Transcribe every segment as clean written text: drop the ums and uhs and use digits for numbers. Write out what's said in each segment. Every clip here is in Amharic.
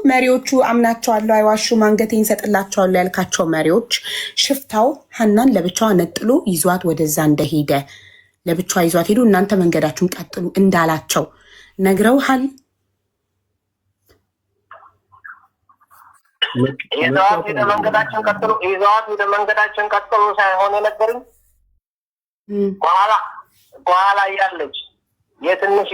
መሪዎቹ አምናቸዋለሁ አይዋሹም አንገቴን ሰጥላቸዋለሁ ያልካቸው መሪዎች ሽፍታው ሀናን ለብቻዋ ነጥሎ ይዟት ወደዛ እንደሄደ ለብቻዋ ይዟት ሄዱ እናንተ መንገዳችሁን ቀጥሉ እንዳላቸው ነግረውሃል? ይዘዋት ወደ መንገዳችን ቀጥሉ ሳይሆን የነገሩኝ በኋላ እያለች የትንሽ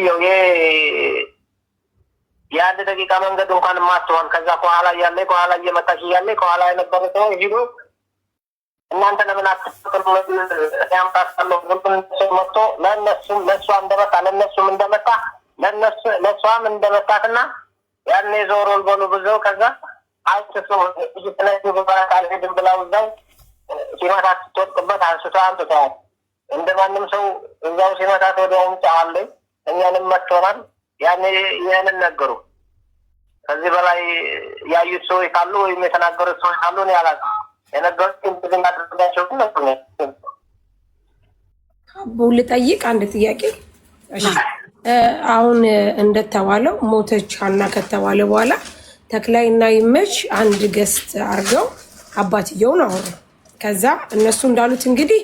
የአንድ ደቂቃ መንገድ እንኳን ማትሆን ከዛ ከኋላ እየመጣች እያለ ከኋላ የነበረ ሰው ሂዶ እናንተ ለምን አትፈቅዱ ያምጣጣለው መጥቶ ለእነሱም ለእሷም እንደመታትና ያኔ ዞሮል በሉ ብዘው ከዛ አንስቶ ካልሄድም ብላው እዛው ሲመታት ስትወጥቅበት አንስቶ አንጥተዋል። እንደማንም ሰው እዛው ሲመታት ወዲያውም ጫዋለኝ እኛንም መጥቶናል። ያኔ ይህንን ነገሩ። ከዚህ በላይ ያዩት ሰዎች ካሉ ወይም የተናገሩት ሰዎች ካሉ እኔ አላውቅም። የነገሩት ግን እናደርጋቸው ግን ነው። ልጠይቅ አንድ ጥያቄ። አሁን እንደተባለው ሞተች ሀና ከተባለ በኋላ ተክላይ እና ይመች አንድ ገስት አርገው አባትየውን አወሩ። ከዛ እነሱ እንዳሉት እንግዲህ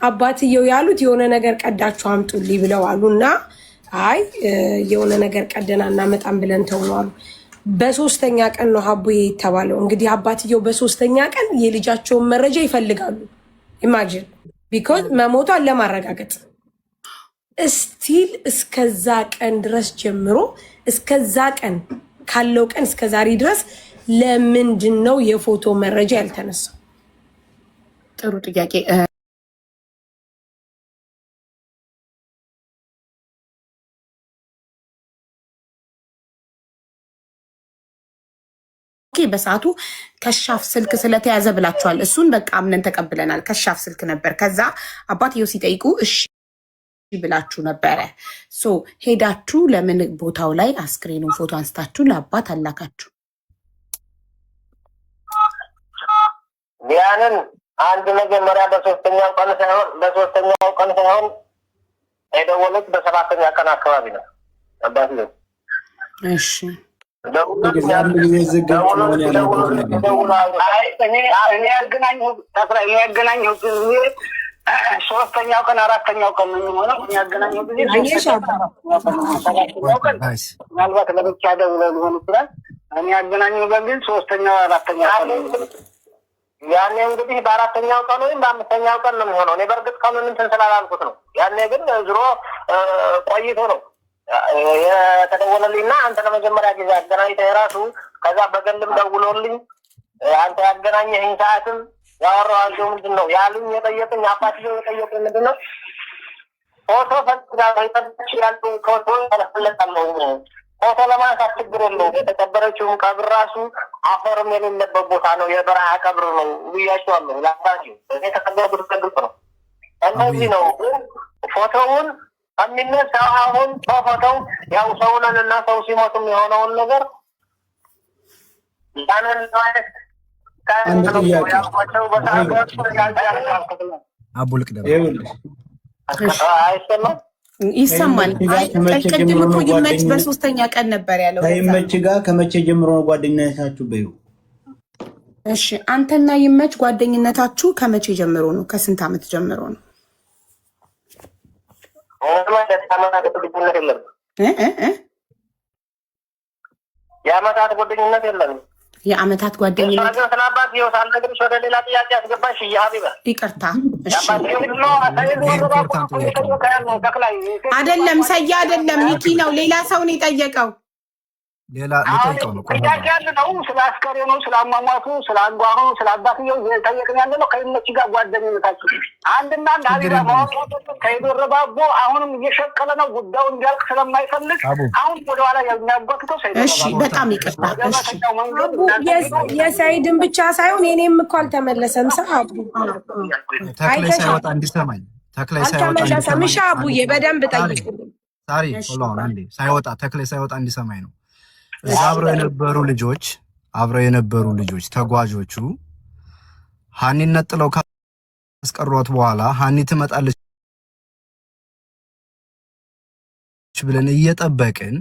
አባትየው ያሉት የሆነ ነገር ቀዳችሁ አምጡልኝ ብለው አሉና አይ የሆነ ነገር ቀደና እናመጣም ብለን ተውሏሉ። በሶስተኛ ቀን ነው ሀቡዬ የተባለው። እንግዲህ አባትየው በሶስተኛ ቀን የልጃቸውን መረጃ ይፈልጋሉ። ኢማጂን ቢኮዝ መሞቷን ለማረጋገጥ እስቲል እስከዛ ቀን ድረስ ጀምሮ እስከዛ ቀን ካለው ቀን እስከ ዛሬ ድረስ ለምንድን ነው የፎቶ መረጃ ያልተነሳው? ጥሩ ጥያቄ። በሰዓቱ ከሻፍ ስልክ ስለተያዘ ብላችኋል። እሱን በቃ አምነን ተቀብለናል። ከሻፍ ስልክ ነበር። ከዛ አባትየው ሲጠይቁ እሺ ብላችሁ ነበረ። ሶ ሄዳችሁ ለምን ቦታው ላይ አስክሬኑን ፎቶ አንስታችሁ ለአባት አላካችሁ? ያንን አንድ መጀመሪያ በሶስተኛው ቀን ሳይሆን የደወሉት በሰባተኛ ቀን አካባቢ ነው አባትየው። እሺ ያገናኘው ሶስተኛው ቀን አራተኛው ቀን ነው የሚሆነው። የሚያገናኘው ጊዜ ምናልባት ለብቻ ደውለው ሊሆን ይችላል። የሚያገናኘው ግን ሶስተኛው አራተኛው ቀን ያኔ እንግዲህ በአራተኛው ቀን ወይም በአምስተኛው ቀን ነው የሚሆነው። እኔ በእርግጥ ቀኑን እንትን ስላላልኩት ነው። ያኔ ግን ዝሮ ቆይቶ ነው የተደወለልኝና አንተ ለመጀመሪያ ጊዜ አገናኝተህ የራሱ ከዛ በገልም ደውሎልኝ አንተ ያገናኘህኝ ሰዓትም ያወራኋቸው ምንድን ነው ያሉኝ የጠየቁኝ አባትየው የጠየቁኝ ምንድን ነው ፎቶ ፈልጋለች ያሉ ፎቶ ያለፈለጣለሁ ፎቶ ለማንሳት ችግር የለውም። የተቀበረችውን ቀብር ራሱ አፈርም የሌለበት ቦታ ነው፣ የበረሃ ቀብር ነው ብያቸዋለሁ። ላባቸው የተቀበረበት ግልጽ ነው። እንደዚህ ነው ፎቶውን ከሚነሳው አሁን በፎቶው ያው ሰውነን እና ሰው ሲሞትም የሆነውን ነገር ያንን ማለት ይሰማል። ቅድም እኮ ይመች በሶስተኛ ቀን ነበር ያለው። ይመች ጋር ከመቼ ጀምሮ ነው ጓደኝነታችሁ? በይው እሺ፣ አንተና ይመች ጓደኝነታችሁ ከመቼ ጀምሮ ነው? ከስንት ዓመት ጀምሮ ነው? የዓመታት ጓደኝነት የለንም። የዓመታት ጓደኝነት ስለአባት ይኸው ሳልነግርሽ ወደ ሌላ ጥያቄ አስገባሽ። ሀቢባ ይቅርታ። አይደለም ሰያ አይደለም ሚኪ ነው። ሌላ ሰው ነው የጠየቀው። ሌላ ልጠይቀው ነው ነው ስለ አስከሬኑ፣ ስለ አሟሟቱ፣ ስለ አጓሩ፣ ስለ አባትየው ጠየቅን ያለ ነው። ከይመች ጋር ጓደኝነታችሁ አንድና አንድ ሀቢባ ማወቅ ከይዶረባቦ አሁንም እየሸቀለ ነው። ጉዳዩ እንዲያልቅ ስለማይፈልግ አሁን ወደኋላ የሚያጓትተው ሰይድ። እሺ በጣም ይቅርታ። የሰይድን ብቻ ሳይሆን የኔም እኮ አልተመለሰም። ሰዓቱ ተክላይ ሳይወጣ እንዲሰማኝ ተክላይ ሳይወጣ እንዲሰማኝ አቡዬ በደንብ ጠይቁልኝ። ሳሪ ሆላውን አንዴ ሳይወጣ ተክላይ ሳይወጣ እንዲሰማኝ ነው። አብረው የነበሩ ልጆች ተጓዦቹ ሀኒን ነጥለው ካስቀሯት በኋላ ሀኒ ትመጣለች ብለን እየጠበቅን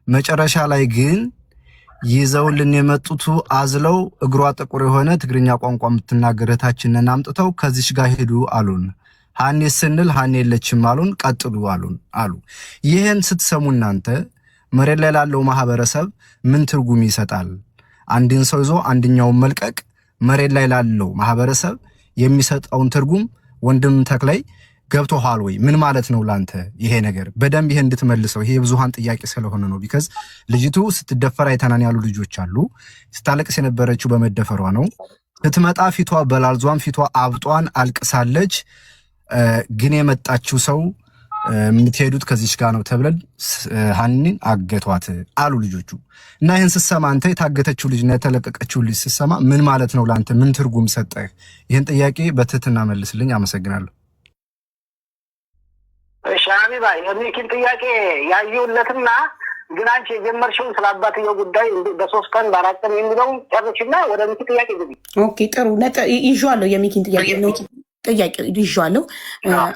መጨረሻ ላይ ግን ይዘውልን የመጡት አዝለው እግሯ ጥቁር የሆነ ትግርኛ ቋንቋ የምትናገር እህታችንን አምጥተው ከዚች ጋር ሄዱ አሉን። ሀኔ ስንል ሀኔ የለችም አሉን። ቀጥሉ አሉ። ይህን ስትሰሙ እናንተ መሬት ላይ ላለው ማህበረሰብ ምን ትርጉም ይሰጣል? አንድን ሰው ይዞ አንድኛውን መልቀቅ መሬት ላይ ላለው ማህበረሰብ የሚሰጠውን ትርጉም ወንድም ተክላይ ገብቶሃል ወይ? ምን ማለት ነው ላንተ ይሄ ነገር? በደንብ ይሄ እንድትመልሰው። ይሄ ብዙሃን ጥያቄ ስለሆነ ነው። ቢካዝ ልጅቱ ስትደፈር አይተናን ያሉ ልጆች አሉ። ስታለቅስ የነበረችው በመደፈሯ ነው። ስትመጣ ፊቷ በላልዟን ፊቷ አብጧን አልቅሳለች። ግን የመጣችው ሰው የምትሄዱት ከዚች ጋር ነው ተብለን ሀኒን አገቷት አሉ ልጆቹ። እና ይህን ስትሰማ አንተ የታገተችው ልጅ እና የተለቀቀችው ልጅ ስትሰማ ምን ማለት ነው ላንተ? ምን ትርጉም ሰጠህ? ይህን ጥያቄ በትህትና መልስልኝ። አመሰግናለሁ። እሺ ሀቢባ፣ የሚኪን ጥያቄ ያየሁለትና ግን አንቺ የጀመርሽውን ስለ አባትየው ጉዳይ በ3 ቀን በ4 ቀን የሚለው ጨርሽና ወደ ሚኪ ጥያቄ ግቢ። ኦኬ ጥሩ ይዤዋለሁ። የሚኪን ጥያቄ ይዤዋለሁ።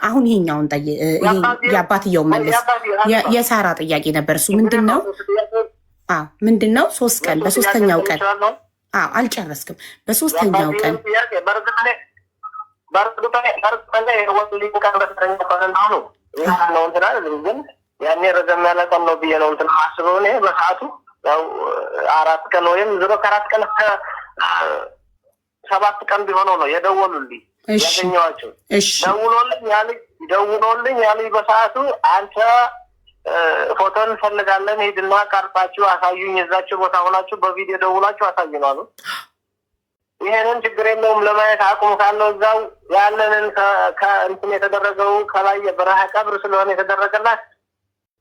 አሁን ይሄኛውን የአባትየው መለስ የሳራ ጥያቄ ነበር። እሱ ምንድነው? ምንድነው 3 ቀን በ3ኛው ቀን አልጨረስክም። በ3ኛው ቀን ያኔ ረዘም ያለ ቀን ነው ብዬ ነው እንትን ማስበው እኔ በሰዓቱ ያው 4 ቀን ወይም 4 ቀን እስከ 7 ቀን ቢሆነው ነው የደወሉልኝ ያገኘኋቸው። ደውሎልኝ ያሉኝ በሰዓቱ አንተ ፎቶ እንፈልጋለን ሄድና ቀርጻችሁ አሳዩኝ፣ እዛችሁ ቦታ ሆናችሁ በቪዲዮ ደውላችሁ አሳዩኝ አሉ። ይሄንን ችግር የለውም ለማየት አቁም ካለው እዛው ያለንን ከእንትን የተደረገው ከላይ የበረሃ ቀብር ስለሆነ የተደረገላት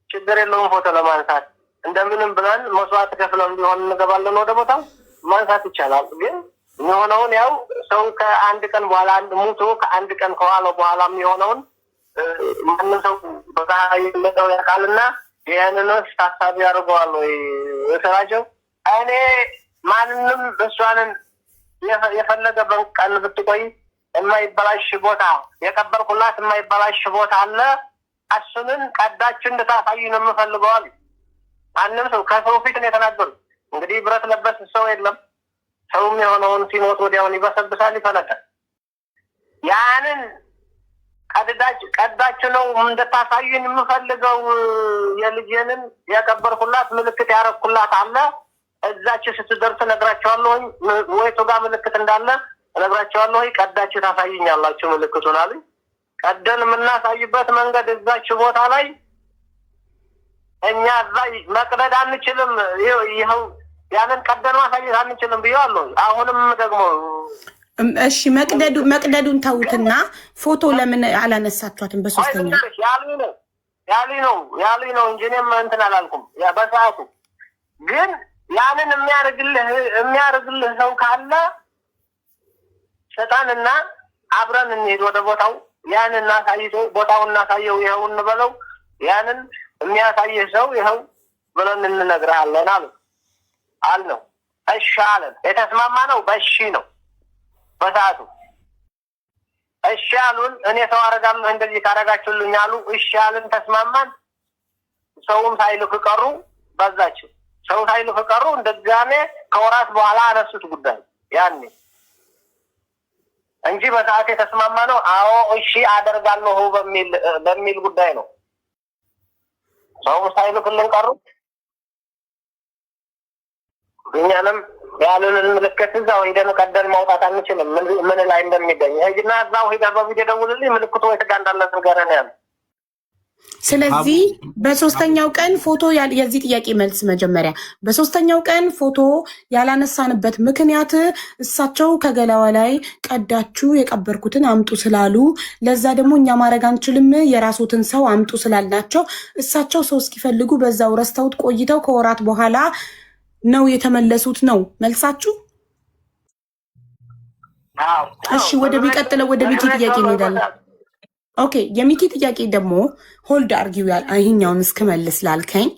ችግር የለውም ፎቶ ለማንሳት እንደምንም ብለን መስዋዕት ከፍለን ቢሆን እንገባለን ወደ ቦታው ማንሳት ይቻላል። ግን የሚሆነውን ያው ሰው ከ1 ቀን በኋላ ሙቶ ከ1 ቀን ከኋላ በኋላ የሚሆነውን ማንም ሰው በጋራ የሚመጣው ያውቃልና ይህንን ታሳቢ ያደርገዋል ወይ ስራቸው። እኔ ማንንም እሷንን የፈለገ በቀን ብትቆይ የማይበላሽ ቦታ የቀበርኩላት የማይበላሽ ቦታ አለ። እሱንን ቀዳችሁ እንድታሳዩ ነው የምፈልገዋል። ማንም ሰው ከሰው ፊት ነው የተናገሩት። እንግዲህ ብረት ለበስ ሰው የለም። ሰውም የሆነውን ሲሞት ወዲያውን ይበሰብሳል፣ ይፈነዳል። ያንን ቀዳችሁ ነው እንድታሳዩን የምፈልገው። የልጄንን የቀበርኩላት ምልክት ያረኩላት አለ። እዛችሁ ስትደርስ እነግራቸዋለሁ ወይ ቶጋ ምልክት እንዳለ እነግራቸዋለሁ። ቀዳችሁ ታሳዩኛላችሁ ምልክቱን አሉኝ። ቀደን የምናሳይበት መንገድ እዛችሁ ቦታ ላይ እኛ እዛ መቅደድ አንችልም። ይኸው ያንን ቀደን ማሳየት አንችልም ብዬዋለሁ። አሁንም ደግሞ እሺ መቅደዱን ተውትና ፎቶ ለምን አላነሳችኋትም? በ3ኛው ያሉኝ ነው እንጂ እኔም እንትን አላልኩም። በሰዓቱ ግን ያንን የሚያርግልህ ሰው ካለ ሰጣንና አብረን እንሄድ ወደ ቦታው። ያንን እናሳይቶ ቦታውን እናሳየው ይኸው እንበለው። ያንን የሚያሳይህ ሰው ይኸው ብለን እንነግርሃለን አልነው። እሺ አለን። የተስማማ ነው በእሺ ነው በሰዓቱ። እሺ አሉን። እኔ ሰው አረጋለሁ እንደዚህ ካረጋችሁልኝ አሉ። እሺ አለን፣ ተስማማን። ሰውም ሳይልኩ ቀሩ። በዛችሁ ሰው ሳይልኩ ቀሩ። እንደጋሜ ከወራት በኋላ አነሱት ጉዳይ ያኔ እንጂ በሰዓት የተስማማ ነው። አዎ እሺ አደርጋለሁ በሚል ጉዳይ ነው። ሰውም ሳይልኩልን ቀሩ። እኛንም ያሉንን ምልክት እዛው ሄደን ቀደን ማውጣት አንችልም። ምን ላይ እንደሚገኝ እና እዛው ሄደ በቪዲዮ ደውልልኝ ምልክቱ ወይ ተጋ እንዳለ ንገረን ያለ። ስለዚህ በ3ኛው ቀን ፎቶ የዚህ ጥያቄ መልስ መጀመሪያ በ3ኛው ቀን ፎቶ ያላነሳንበት ምክንያት እሳቸው ከገላዋ ላይ ቀዳችሁ የቀበርኩትን አምጡ ስላሉ፣ ለዛ ደግሞ እኛ ማድረግ አንችልም የራስዎትን ሰው አምጡ ስላልናቸው እሳቸው ሰው እስኪፈልጉ በዛው ረስተውት ቆይተው ከወራት በኋላ ነው የተመለሱት ነው መልሳችሁ? እሺ ወደ ሚቀጥለው ወደ ሚኪ ጥያቄ እንሄዳለን። ኦኬ የሚኪ ጥያቄ ደግሞ ሆልድ አርጊው ይሄኛውን እስከመልስ ላልከኝ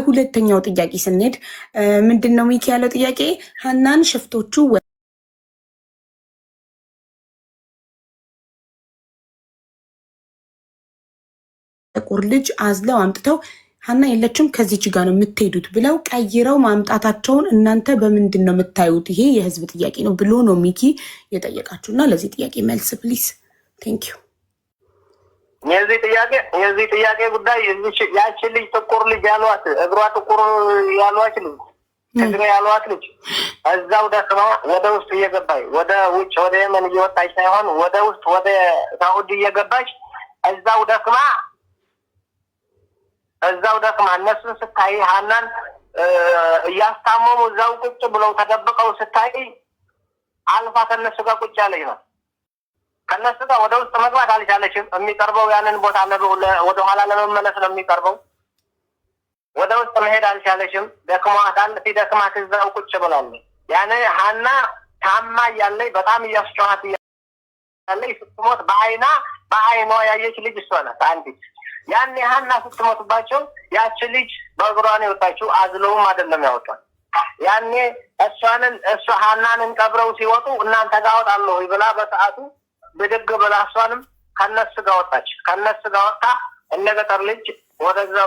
ሁለተኛው ጥያቄ ስንሄድ ምንድነው ሚኪ ያለው ጥያቄ? ሀናን ሽፍቶቹ ጥቁር ልጅ አዝለው አምጥተው ሀና የለችም ከዚች ጋር ነው የምትሄዱት ብለው ቀይረው ማምጣታቸውን እናንተ በምንድን ነው የምታዩት? ይሄ የህዝብ ጥያቄ ነው ብሎ ነው ሚኪ የጠየቃችሁና ለዚህ ጥያቄ መልስ ፕሊዝ። ቴንክ ዩ። የዚህ ጥያቄ ጉዳይ ያቺ ልጅ ጥቁር ልጅ ያሏት እግሯ ጥቁር ያሏት ልጅ ትግሬ ያሏት ልጅ እዛው ደክማ ወደ ውስጥ እየገባች ወደ ውጭ ወደ የመን እየወጣች ሳይሆን ወደ ውስጥ ወደ ሳዑዲ እየገባች እዛው ደክማ እነሱን ስታይ ሀናን እያስታመሙ እዛው ቁጭ ብለው ተደብቀው ስታይ አልፋ ከነሱ ጋር ቁጭ ያለች ነው። ከነሱ ጋር ወደ ውስጥ መግባት አልቻለችም። የሚቀርበው ያንን ቦታ ወደ ኋላ ለመመለስ ነው የሚቀርበው። ወደ ውስጥ መሄድ አልቻለችም። ደክሟታል። ሲደክማት እዛው ቁጭ ብላለች። ያኔ ሀና ታማ እያለች በጣም እያስጨዋት እያለች ስትሞት በአይኗ ያየች ልጅ እሷ ናት አንዲት። ያኔ ሀና ስትሞትባቸው ያቺ ልጅ በእግሯ ነው የወጣችው። አዝለውም አይደለም ያወጣል። ያኔ እሷ ሀናንን ቀብረው ሲወጡ እናንተ ጋር አወጣለሁ ብላ በሰዓቱ ብድግ ብላ እሷንም ከነሱ ጋር ወጣች። ከነሱ ጋር ወጣ እንደ ገጠር ልጅ ወደዛው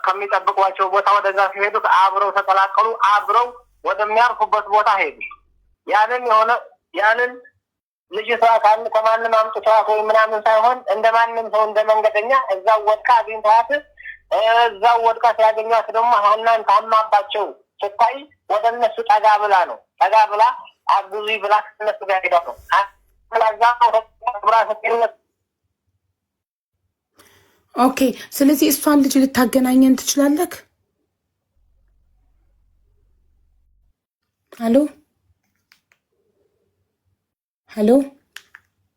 ከሚጠብቋቸው ቦታ ወደዛ ሲሄዱ አብረው ተቀላቀሉ። አብረው ወደሚያርፉበት ቦታ ሄዱ። ያንን ልጅቷ ከማንም አምጥተዋት ወይ ምናምን ሳይሆን እንደ ማንም ሰው እንደ መንገደኛ እዛው ወድቃ አግኝተዋት እዛው ወድቃ ሲያገኟት ደግሞ ሀናን ታማባቸው ስታይ ወደ እነሱ ጠጋ ብላ አግዙ ብላ ከእነሱ ጋር ሄዳ ነው። ኦኬ። ስለዚህ እሷን ልጅ ልታገናኘን ትችላለህ?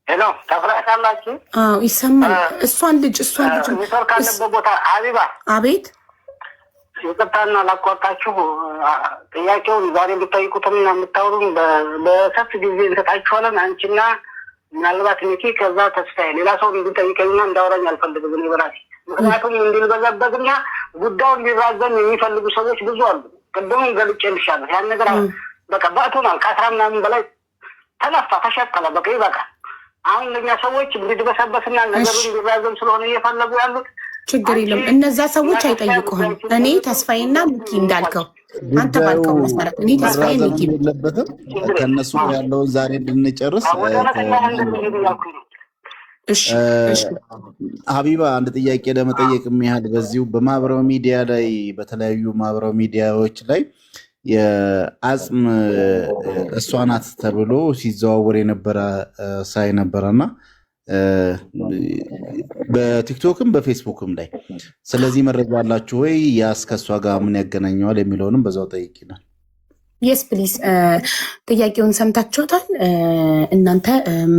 ሄሎ ተፍራታላችሁ? አዎ ይሰማል። እሷን ልጅ ካለበት ቦታ ሀቢባ። አቤት። ይቅርታና ላቋርጣችሁ። ጥያቄውን ዛሬ ብታይቁትም እና የምታወሩም በሰፊ ጊዜ እንሰጣችኋለን። አንቺና ምናልባት ሚኪ ከዛ ተስፋዬ ሌላ ሰው እንዲጠይቀኝና እንዳወራኝ አልፈልግም እኔ በራሴ። ምክንያቱም እንዲንበዛበዝና ጉዳዩን እንዲራዘም የሚፈልጉ ሰዎች ብዙ አሉ። ቅድሙም ገልጬልሻለሁ። ያን ነገር በቃ በእቶናል። ከ10 ምናምን በላይ ተለፋ ተሸቀለ። በቃ ይበቃል። አሁን ለኛ ሰዎች እንዲድበሰበስና ነገሩ እንዲራዘም ስለሆነ እየፈለጉ ያሉት ችግር የለም። እነዛ ሰዎች አይጠይቁህም። እኔ ተስፋዬና ሚኪ እንዳልከው አንተ ባልከው መሰረት እኔ ተስፋዬ ሚኪ የለበትም። ከነሱ ያለውን ዛሬ እንድንጨርስ ሀቢባ አንድ ጥያቄ ለመጠየቅ የሚያህል በዚሁ በማህበራዊ ሚዲያ ላይ በተለያዩ ማህበራዊ ሚዲያዎች ላይ የአጽም እሷ ናት ተብሎ ሲዘዋወር የነበረ ሳይ ነበረና በቲክቶክም በፌስቡክም ላይ ስለዚህ መረጃ አላችሁ ወይ? ያስ ከእሷ ጋር ምን ያገናኘዋል የሚለውንም በዛው ጠይቂናል። የስ ፕሊዝ። ጥያቄውን ሰምታችሁታል። እናንተ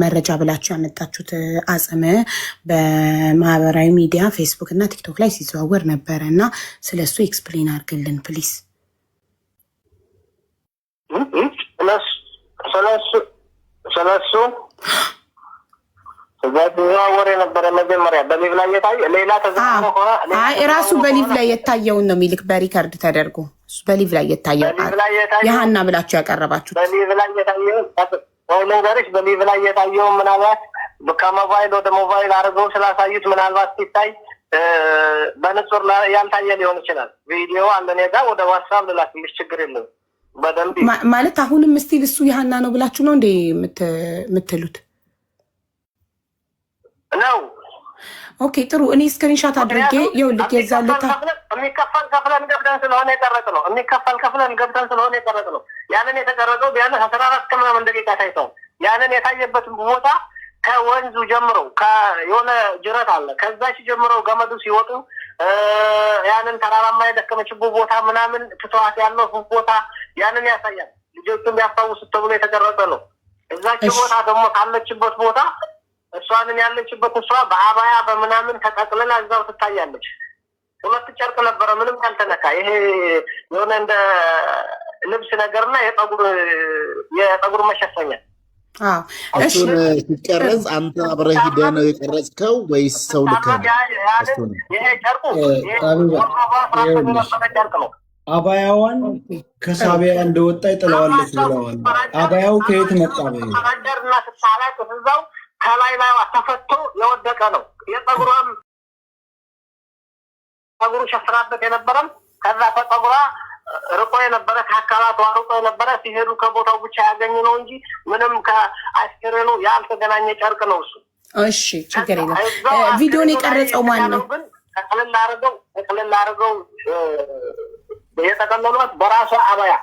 መረጃ ብላችሁ ያመጣችሁት አጽም በማህበራዊ ሚዲያ ፌስቡክ እና ቲክቶክ ላይ ሲዘዋወር ነበረ እና ስለሱ ኤክስፕሌን አድርግልን ፕሊዝ። ስለሱ ተዘዋወረ የነበረ መጀመሪያ በሊቭ ላይ የታየ ሌላ ተዘዋወረ ሆነ። አይ ራሱ በሊቭ ላይ የታየውን ነው የሚልክ በሪከርድ ተደርጎ በሊቭ ላይ የታየው የሀና ብላችሁ ያቀረባችሁት በሊቭ ላይ የታየው ነገርሽ በሊቭ ላይ የታየው ምናልባት ከሞባይል ወደ ሞባይል አድርገው ስላሳዩት ምናልባት ሲታይ በንጹር ያልታየ ሊሆን ይችላል። ቪዲዮ አለ እኔ ጋር ወደ ዋትስአፕ ልላክልሽ፣ ችግር የለውም። በደንብ ማለት አሁንም ስቲል እሱ የሀና ነው ብላችሁ ነው እንዴ የምትሉት? ነው። ኦኬ ጥሩ። እኔ ስክሪንሻት አድርጌ ይኸውልህ የዛለታ የሚከፈል ከፍለን ገብተን ስለሆነ የቀረጽ ነው። ያንን የተቀረጸው ቢያንስ 14 ከምናምን ደቂቃ ታይተው ያንን የታየበትን ቦታ ከወንዙ ጀምሮ የሆነ ጅረት አለ ከዛች ጀምሮ ገመዱ ሲወጡ ያንን ተራራማ የደከመችበት ቦታ ምናምን ትተዋት ያለው ቦታ ያንን ያሳያል። ልጆቹን ሊያስታውሱት ተብሎ የተቀረጸ ነው። እዛች ቦታ ደግሞ ካለችበት ቦታ እሷንን ያለችበት እሷ በአባያ በምናምን ተጠቅልላ እዛው ትታያለች። 2 ጨርቅ ነበረ ምንም ያልተነካ። ይሄ የሆነ እንደ ልብስ ነገርና የፀጉር መሸፈኛ። እሱን ሲቀረጽ አንተ አብረህ ሂደህ ነው የቀረጽከው ወይስ ሰው ልከህ? ይሄ ጨርቁ ጨርቅ ነው። አባያዋን ከሳቢያ እንደወጣ ይጥለዋለች ብለዋል። አባያው ከየት መጣ? እና ስትሳላት እዛው ከላይ ተፈቶ የወደቀ ነው። የፀጉሯም ጸጉሩ ሸፍራበት የነበረም ከዛ ከጸጉሯ ርቆ የነበረ ከአካላቷ ርቆ የነበረ ሲሄዱ ከቦታው ብቻ ያገኙ ነው እንጂ ምንም ከአስክሬኑ ያልተገናኘ ጨርቅ ነው እሱ። እሺ ችግር የለም። ቪዲዮን የቀረጸው ማን ነው? ጠቅልል አድርገው የጠቀለሏት በራሷ አባያ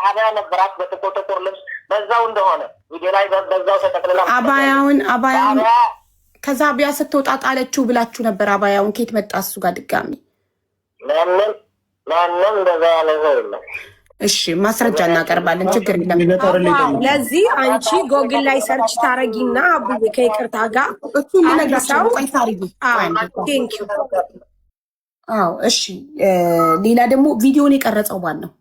አባያ ነበራት በጥቁር ልብስ በዛው እንደሆነ ቪዲዮ ላይ በዛው ተጠቅልላ አባያውን ከዛ አብያ ስትወጣ ጣለችው ብላችሁ ነበር። አባያውን ከየት መጣ እሱ ጋር ድጋሚ? ማንም እንደዛ ያለ ሰው የለም። እሺ ማስረጃ እናቀርባለን። ችግር የለም። ለዚህ አንቺ ጎግል ላይ ሰርች ታረጊና አቡዬ ከይቅርታ ጋር እሱን ልነግራቸው ቆይ ታሪጉ ቴንክ ዩ። አዎ እሺ። ሌላ ደግሞ ቪዲዮን የቀረጸው ማን ነው?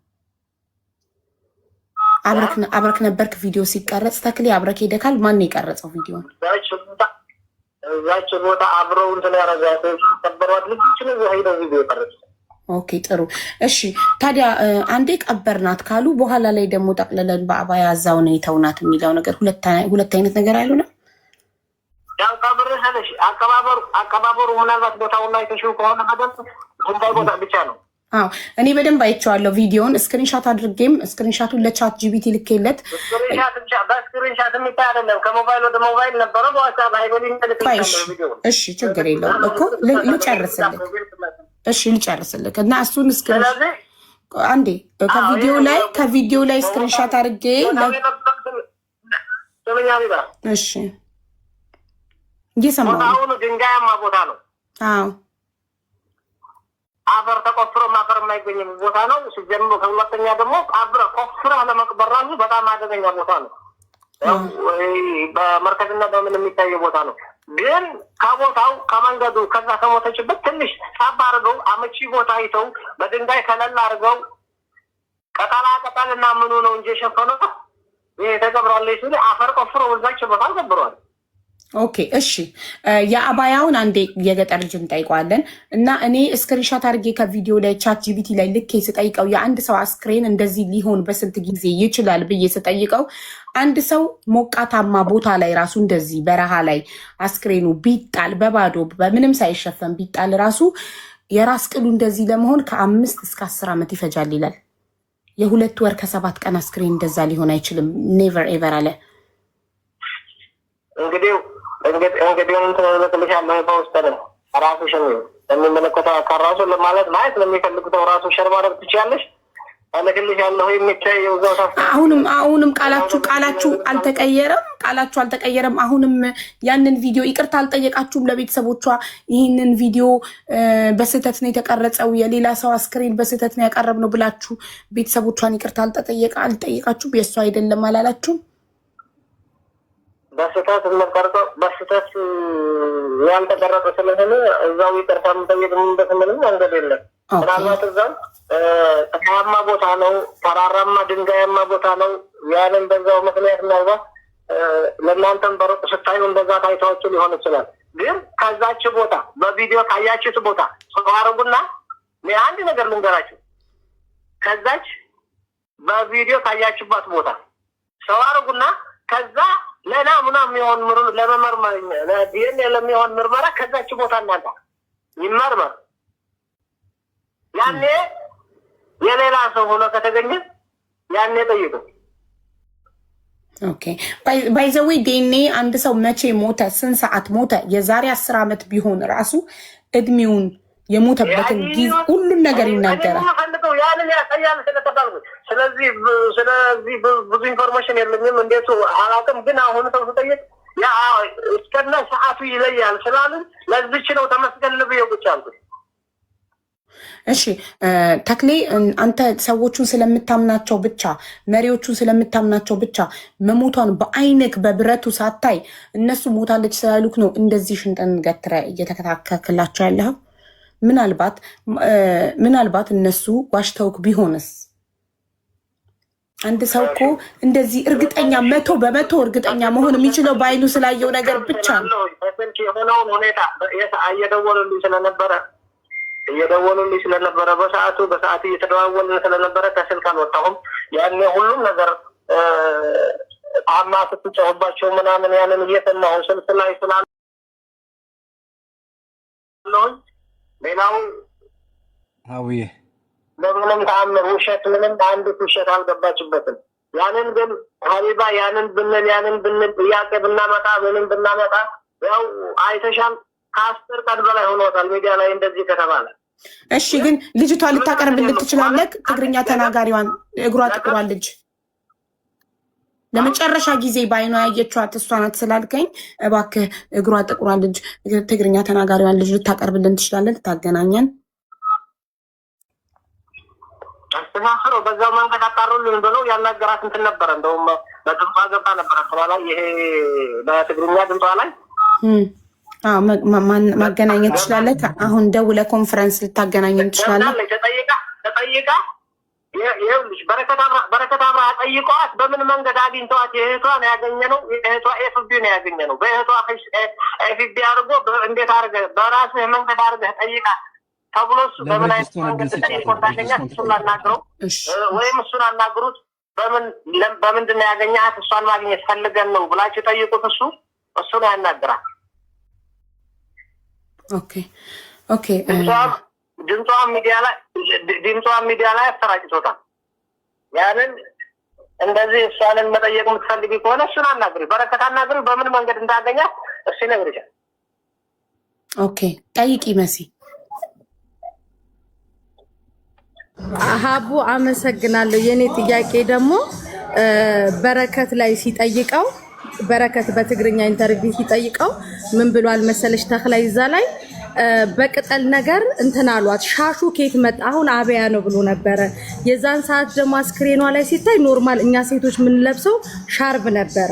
አብረክ ነበርክ ቪዲዮ ሲቀረጽ? ተክሌ አብረክ ሄደካል? ማን ነው የቀረጸው ቪዲዮን? እዛች ቦታ አብረው እንትን ያረጋት ተቀበሯት ልጅ ነው ሄደው ቪዲዮ ቀረጽ። ኦኬ ጥሩ እሺ። ታዲያ አንዴ ቀበርናት ካሉ በኋላ ላይ ደግሞ ጠቅለለን በአባያ እዛው ነው የተውናት የሚለው ነገር ሁለት አይነት ነገር አይሉንም? ያው ቀብር ሄደሽ አቀባበሩ ምናልባት ቦታውና የተሽው ከሆነ በደንብ ጉዳይ ቦታ ብቻ ነው። አዎ እኔ በደንብ አይቼዋለሁ ቪዲዮውን። ስክሪንሻት አድርጌም ስክሪንሻቱን ለቻት ጂቢቲ ልኬለት በስክሪንሻት የሚታይ አይደለም። ከሞባይል ወደ ሞባይል ነበረ በዋትስአፕ አይበሊኝ ልክልሽ። እሺ ችግር የለውም እኮ ልጨርስልክ። እሺ ልጨርስልክ እና እሱን አንዴ ከቪዲዮ ላይ ስክሪንሻት አድርጌ እሺ እየሰማሁ ነው። ድንጋያማ ቦታ ነው። አዎ አፈር ተቆፍሮ ማፈር የማይገኝ ቦታ ነው። ሲጀምሩ ከሁለተኛ ደግሞ ቆፍረህ ለመቅበር ራሱ በጣም አደገኛ ቦታ ነው። በመርከዝና በምን የሚታየ ቦታ ነው። ግን ከቦታው ከመንገዱ ከዛ ከሞተችበት ትንሽ ሳባ አድርገው አመቺ ቦታ አይተው በድንጋይ ከለል አድርገው ቅጠልና ምኑ ነው እንጂ የሸፈነው ይሄ ተቀብሯለች ሲሉ አፈር ቆፍሮ ወዛች ቦታ አልቀብሯል። ኦኬ እሺ። የአባያውን አንዴ የገጠር ልጅ እንጠይቀዋለን እና እኔ ስክሪንሻት አድርጌ ከቪዲዮ ላይ ቻት ጂቢቲ ላይ ልኬ ስጠይቀው የአንድ ሰው አስክሬን እንደዚህ ሊሆን በስንት ጊዜ ይችላል ብዬ ስጠይቀው አንድ ሰው ሞቃታማ ቦታ ላይ ራሱ እንደዚህ በረሃ ላይ አስክሬኑ ቢጣል በባዶ በምንም ሳይሸፈን ቢጣል ራሱ የራስ ቅሉ እንደዚህ ለመሆን ከ5 እስከ 10 ዓመት ይፈጃል ይላል። የ2 ወር ከ7 ቀን አስክሬን እንደዛ ሊሆን አይችልም። ኔቨር ኤቨር አለ። እንግዲህ ልክልሻለሁ በውስጥ ነው ራሱ የሚመለከተው አካል ራሱ ለማለት ማለት ለሚፈልጉተው ራሱ ሸር ማድረግ ትችያለሽ። ልክልሻለሁ የሚታየው እዛው አሁንም ቃላችሁ አልተቀየረም። አሁንም ያንን ቪዲዮ ይቅርታ አልጠየቃችሁም ለቤተሰቦቿ። ይህንን ቪዲዮ በስህተት ነው የተቀረጸው የሌላ ሰው አስክሬን በስህተት ነው ያቀረብነው ብላችሁ ቤተሰቦቿን ይቅርታ አልጠየቃችሁም? የእሱ አይደለም አላላችሁም? በስህተት ያልተቀረጸ ስለሆነ እዛው ይቅርታ የምጠየቅበት ምንም መንገድ የለም። ምናልባት እዛው ፀሐያማ ቦታ ነው፣ ተራራማ ድንጋያማ ቦታ ነው። ያንን በዛው ምክንያት ምናልባት ለእናንተም በሩቅ ስታዩ እንደዛ ታይታችሁ ሊሆን ይችላል። ግን ከዛች ቦታ በቪዲዮ ካያችሁት ቦታ ሰው አድርጉና አንድ ነገር ልንገራችሁ። ከዛች በቪዲዮ ካያችሁባት ቦታ ሰው አድርጉና ከዛ ለናሙና የሚሆን ለመመርመር ዲኤንኤ ለሚሆን ምርመራ ከዛች ቦታ እናንተ ይመርመር። ያኔ የሌላ ሰው ሆኖ ከተገኘ ያኔ ጠይቁ። ኦኬ ባይ ዘ ዌይ ዲኤንኤ አንድ ሰው መቼ ሞተ፣ ስንት ሰዓት ሞተ፣ የዛሬ 10 ዓመት ቢሆን ራሱ እድሜውን የሞተበትን ጊዜ ሁሉን ነገር ይናገራል። ያንን ያሳያል ስለተባልኩ ስለዚህ ብዙ ኢንፎርሜሽን የለኝም። እንዴት አላውቅም። ግን አሁን ሰው ስጠይቅ ያ እስከነ ሰዓቱ ይለያል ስላሉ ለዚች ነው ተመስገን ልብዬ ቁጭ አልኩት። እሺ ተክሌ አንተ ሰዎቹን ስለምታምናቸው ብቻ መሪዎቹን ስለምታምናቸው ብቻ መሞቷን በአይነክ በብረቱ ሳታይ እነሱ ሞታለች ስላሉክ ነው እንደዚህ ሽንጠን ገትረ እየተከታከላቸው ያለው። ምናልባት እነሱ ዋሽተውክ ቢሆንስ? አንድ ሰው እኮ እንደዚህ እርግጠኛ 100% እርግጠኛ መሆን የሚችለው በአይኑ ስላየው ነገር ብቻ ነው። የሆነውን ሁኔታ እየደወሉልኝ ስለነበረ በሰዓቱ እየተደዋወልን ስለነበረ ከስልክ አልወጣሁም። ያኔ ሁሉም ነገር አማ ስትጮህባቸው ምናምን ያንን እየሰማሁ ስልክ ላይ ስላለሁኝ ሌላው አውዬ በምንም ተአምር ውሸት ምንም አንድ ውሸት አልገባችበትም። ያንን ግን ሀቢባ ያንን ብንል ጥያቄ ብናመጣ ምንም ብናመጣ ያው አይተሻል ከ10 ቀን በላይ ሆኖታል ሚዲያ ላይ እንደዚህ ከተባለ። እሺ ግን ልጅቷ ልታቀርብልን ትችላለህ? ትግርኛ ተናጋሪዋን እግሯ ጥቁሯን ልጅ ለመጨረሻ ጊዜ ባይኗ ያየችዋት እሷ ናት ስላልከኝ እባክህ እግሯ ጥቁሯን ልጅ ትግርኛ ተናጋሪዋን ልጅ ልታቀርብልን ትችላለህ? ልታገናኘን አስተሳሰሩ በዛው መንገድ አጣሩልን ብለው ያናገራት እንትን ነበረ። እንደውም በድምጿ ገብታ ነበረ ላይ ይሄ በትግርኛ ድምጿ ላይ ማገናኘት ትችላለህ? አሁን ደውለህ ኮንፈረንስ ልታገናኘን ትችላለህ? ተጠይቃ ይኸውልሽ በረከት አብርሃ ጠይቀዋት በምን መንገድ አግኝተዋት የእህቷን ያገኘነው የእህቷ ኤፍቢ ነው ያገኘነው። በእህቷ ኤፍቢ አድርጎ እንዴት አድርገህ በራስህ መንገድ አድርገህ ጠይቃ ተብሎ እሱ በምን አይነት መንገድ ጠይቆ እንዳገኛት እሱን አናግረው ወይም እሱን አናግሩት። በምንድን ነው ያገኛት እሷን ማግኘት ፈልገን ነው ብላችሁ ጠይቁት። እሱ ነው ያናግራል። ኦኬ ድምጿን ሚዲያ ላይ አሰራጭቶታል። ያንን እንደዚህ እሷንን መጠየቅ የምትፈልጊ ከሆነ እሱን አናግሪ፣ በረከት አናግሪ። በምን መንገድ እንዳገኛት እሱ ይነግርሻል። ኦኬ ጠይቂ መሲ። ሀቡ አመሰግናለሁ። የኔ ጥያቄ ደግሞ በረከት ላይ ሲጠይቀው በረከት በትግርኛ ኢንተርቪው ሲጠይቀው ምን ብሏል መሰለሽ? ተክላይ እዛ ላይ በቅጠል ነገር እንትን አሏት። ሻሹ ከየት መጣ? አሁን አበያ ነው ብሎ ነበረ። የዛን ሰዓት ደግሞ አስክሬኗ ላይ ሲታይ ኖርማል እኛ ሴቶች የምንለብሰው ሻርብ ነበረ።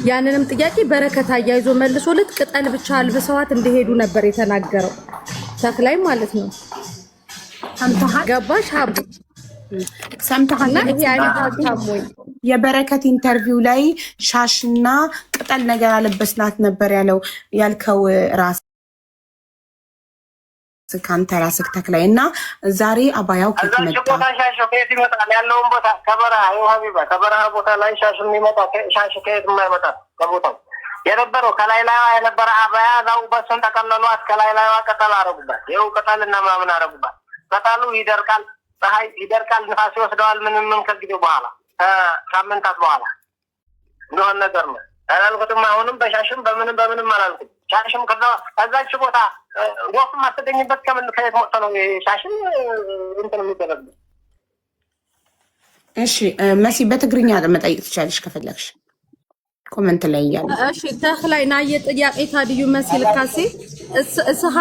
ያንንም ጥያቄ በረከት አያይዞ መልሶለት ቅጠል ብቻ አልብሰዋት እንደሄዱ ነበር የተናገረው ተክላይ ማለት ነው። ገባሽ ሀቡ? ሰምተሃል? የበረከት ኢንተርቪው ላይ ሻሽና ቅጠል ነገር አለበስናት ነበር ያልከው ራስ ካንተ ራስህ ተክላይ እና ዛሬ አባያው ከየት መጣ? ከየት ይመጣል? ያለውን ቦታ ከበረሃ ሀቢባ ከበረሃ ቦታ ላይ ሻሽ የሚመጣ ሻሽ ከየት የማይመጣ ከቦታው የነበረው ከላይ ላይ የነበረ አባያ ዛው በስን ጠቀለሏት። ከላይ ላይ ቅጠል አረጉባት። ይኸው ቅጠልና ምናምን አረጉባት። ቅጠሉ ይደርቃል፣ ፀሐይ ይደርቃል፣ ንፋስ ይወስደዋል። ምንም ከጊዜው በኋላ ከሳምንታት በኋላ እንደሆነ ነገር ነው አላልኩትም። አሁንም በሻሽም በምንም አላልኩም። ሻሽም ከዛች ቦታ ወፍ ማስተገኝበት ከየት ሞተ ነው ሻሽም እንትን የሚደረግ። እሺ መሲ በትግርኛ መጠየቅ ትችላለሽ ከፈለግሽ ኮመንት ላይ እያለ። እሺ ተክላይ ናየ ጥያቄ ታድዩ መሲ ልካሴ እስሃ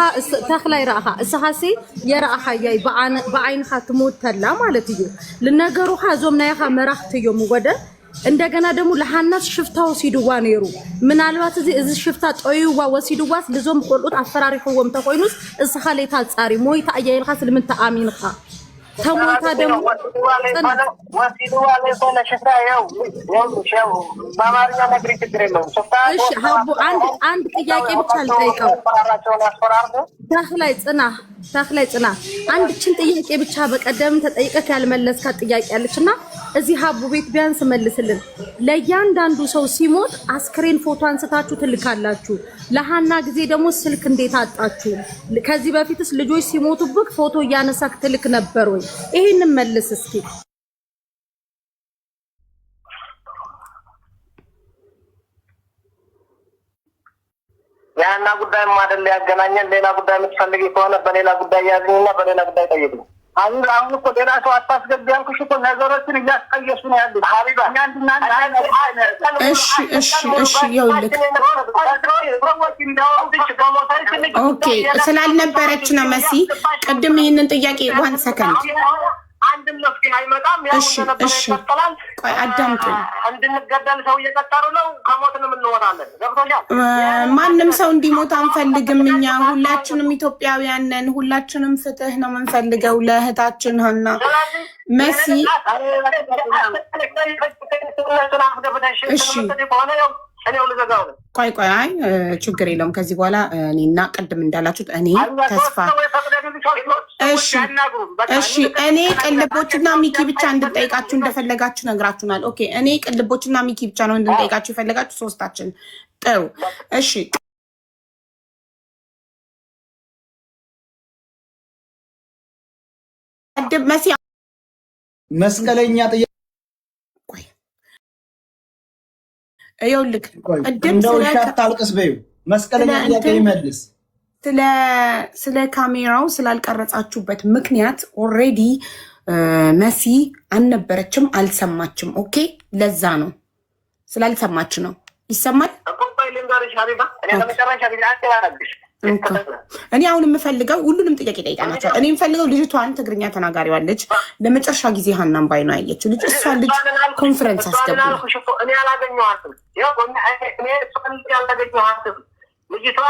ተክላይ ረአኻ እስሃሴ የረአኻ ያይ በአይንኻ ትሞተላ ማለት እዩ ለነገሩ ኻዞም ናይኻ መራኽት እዮም ወደ እንደገና ደግሞ ለሐናስ ሽፍታው ሲዱዋ ነይሩ ምናልባት እዚ ሽፍታ ጦይዋ ወሲዱዋስ ለዞም ቆልኡት አፈራሪሁዎም ተቆይኑስ እስኻ ለታ ጻሪ ሞይታ አያይልኻ ስለምን ተአሚንኻ ተሞታ ደግሞ ወሲዱዋ ለሆነ ሽፍታ ያው በአማርኛ ነግሪ ችግር የለውም። እሺ ሀቡ አንድ ጥያቄ ብቻ ልጠይቀው። ተክላይ ጽና አንድችን ጥያቄ ብቻ በቀደም ተጠይቀህ ያልመለስካት ጥያቄ አለችና እዚህ ሀቡ ቤት ቢያንስ መልስልን። ለእያንዳንዱ ሰው ሲሞት አስክሬን ፎቶ አንስታችሁ ትልካላችሁ። ለሐና ጊዜ ደግሞ ስልክ እንዴት አጣችሁ? ከዚህ በፊትስ ልጆች ሲሞቱብክ ፎቶ እያነሳክ ትልክ ነበር ወይ? ይሄንን መልስ እስኪ። ያና ጉዳይ ማደል ያገናኘን። ሌላ ጉዳይ የምትፈልጊ ከሆነ በሌላ ጉዳይ ያዝኝና በሌላ ጉዳይ ጠይቁኝ። አሁን እኮ ሌላ ሰው አታስገቢ ያልኩሽ እኮ ነገሮችን እያስቀየሱ ነው ያሉት ሀቢባ። ይኸውልህ ኦኬ ስላልነበረች ነው መሲ ቅድም ይህንን ጥያቄ ዋን ሰከንድ አንድም መፍትሄ አይመጣም። ቆይ አዳምጡኝ። እንድንገደል ሰው እየቀጠሩ ነው። ከሞትንም እንወጣለን። ገብቶሻል? ማንም ሰው እንዲሞት አንፈልግም። እኛ ሁላችንም ኢትዮጵያውያን ነን። ሁላችንም ፍትህ ነው የምንፈልገው ለእህታችን ሀና መሲ። እሺ ቆይ አይ ችግር የለውም። ከዚህ በኋላ እኔና ቅድም እንዳላችሁት እኔ ተስፋ እሺ እኔ ቅልቦችና ሚኪ ብቻ እንድንጠይቃችሁ እንደፈለጋችሁ ነግራችሁናል። ኦኬ እኔ ቅልቦችና ሚኪ ብቻ ነው እንድንጠይቃችሁ የፈለጋችሁ ሶስታችን። ጥሩ እሺ ቅድም መሲ መስቀለኛ ጥያቄ ይኸውልህ ቅድም እንደው ሻታልቅስ በይው መስቀለኛ ጥያቄ ይመልስ። ስለ ካሜራው ስላልቀረጻችሁበት ምክንያት ኦልሬዲ መሲ አልነበረችም፣ አልሰማችም። ኦኬ ለዛ ነው ስላልሰማች ነው። ይሰማል። እኔ አሁን የምፈልገው ሁሉንም ጥያቄ ጠይቃናቸዋል። እኔ የምፈልገው ልጅቷን ትግርኛ ተናጋሪዋ ልጅ ለመጨረሻ ጊዜ ሀናን ባይ ነው ያየችው ልጅ እሷን ልጅ ኮንፈረንስ አስገቡ። ልጅቷ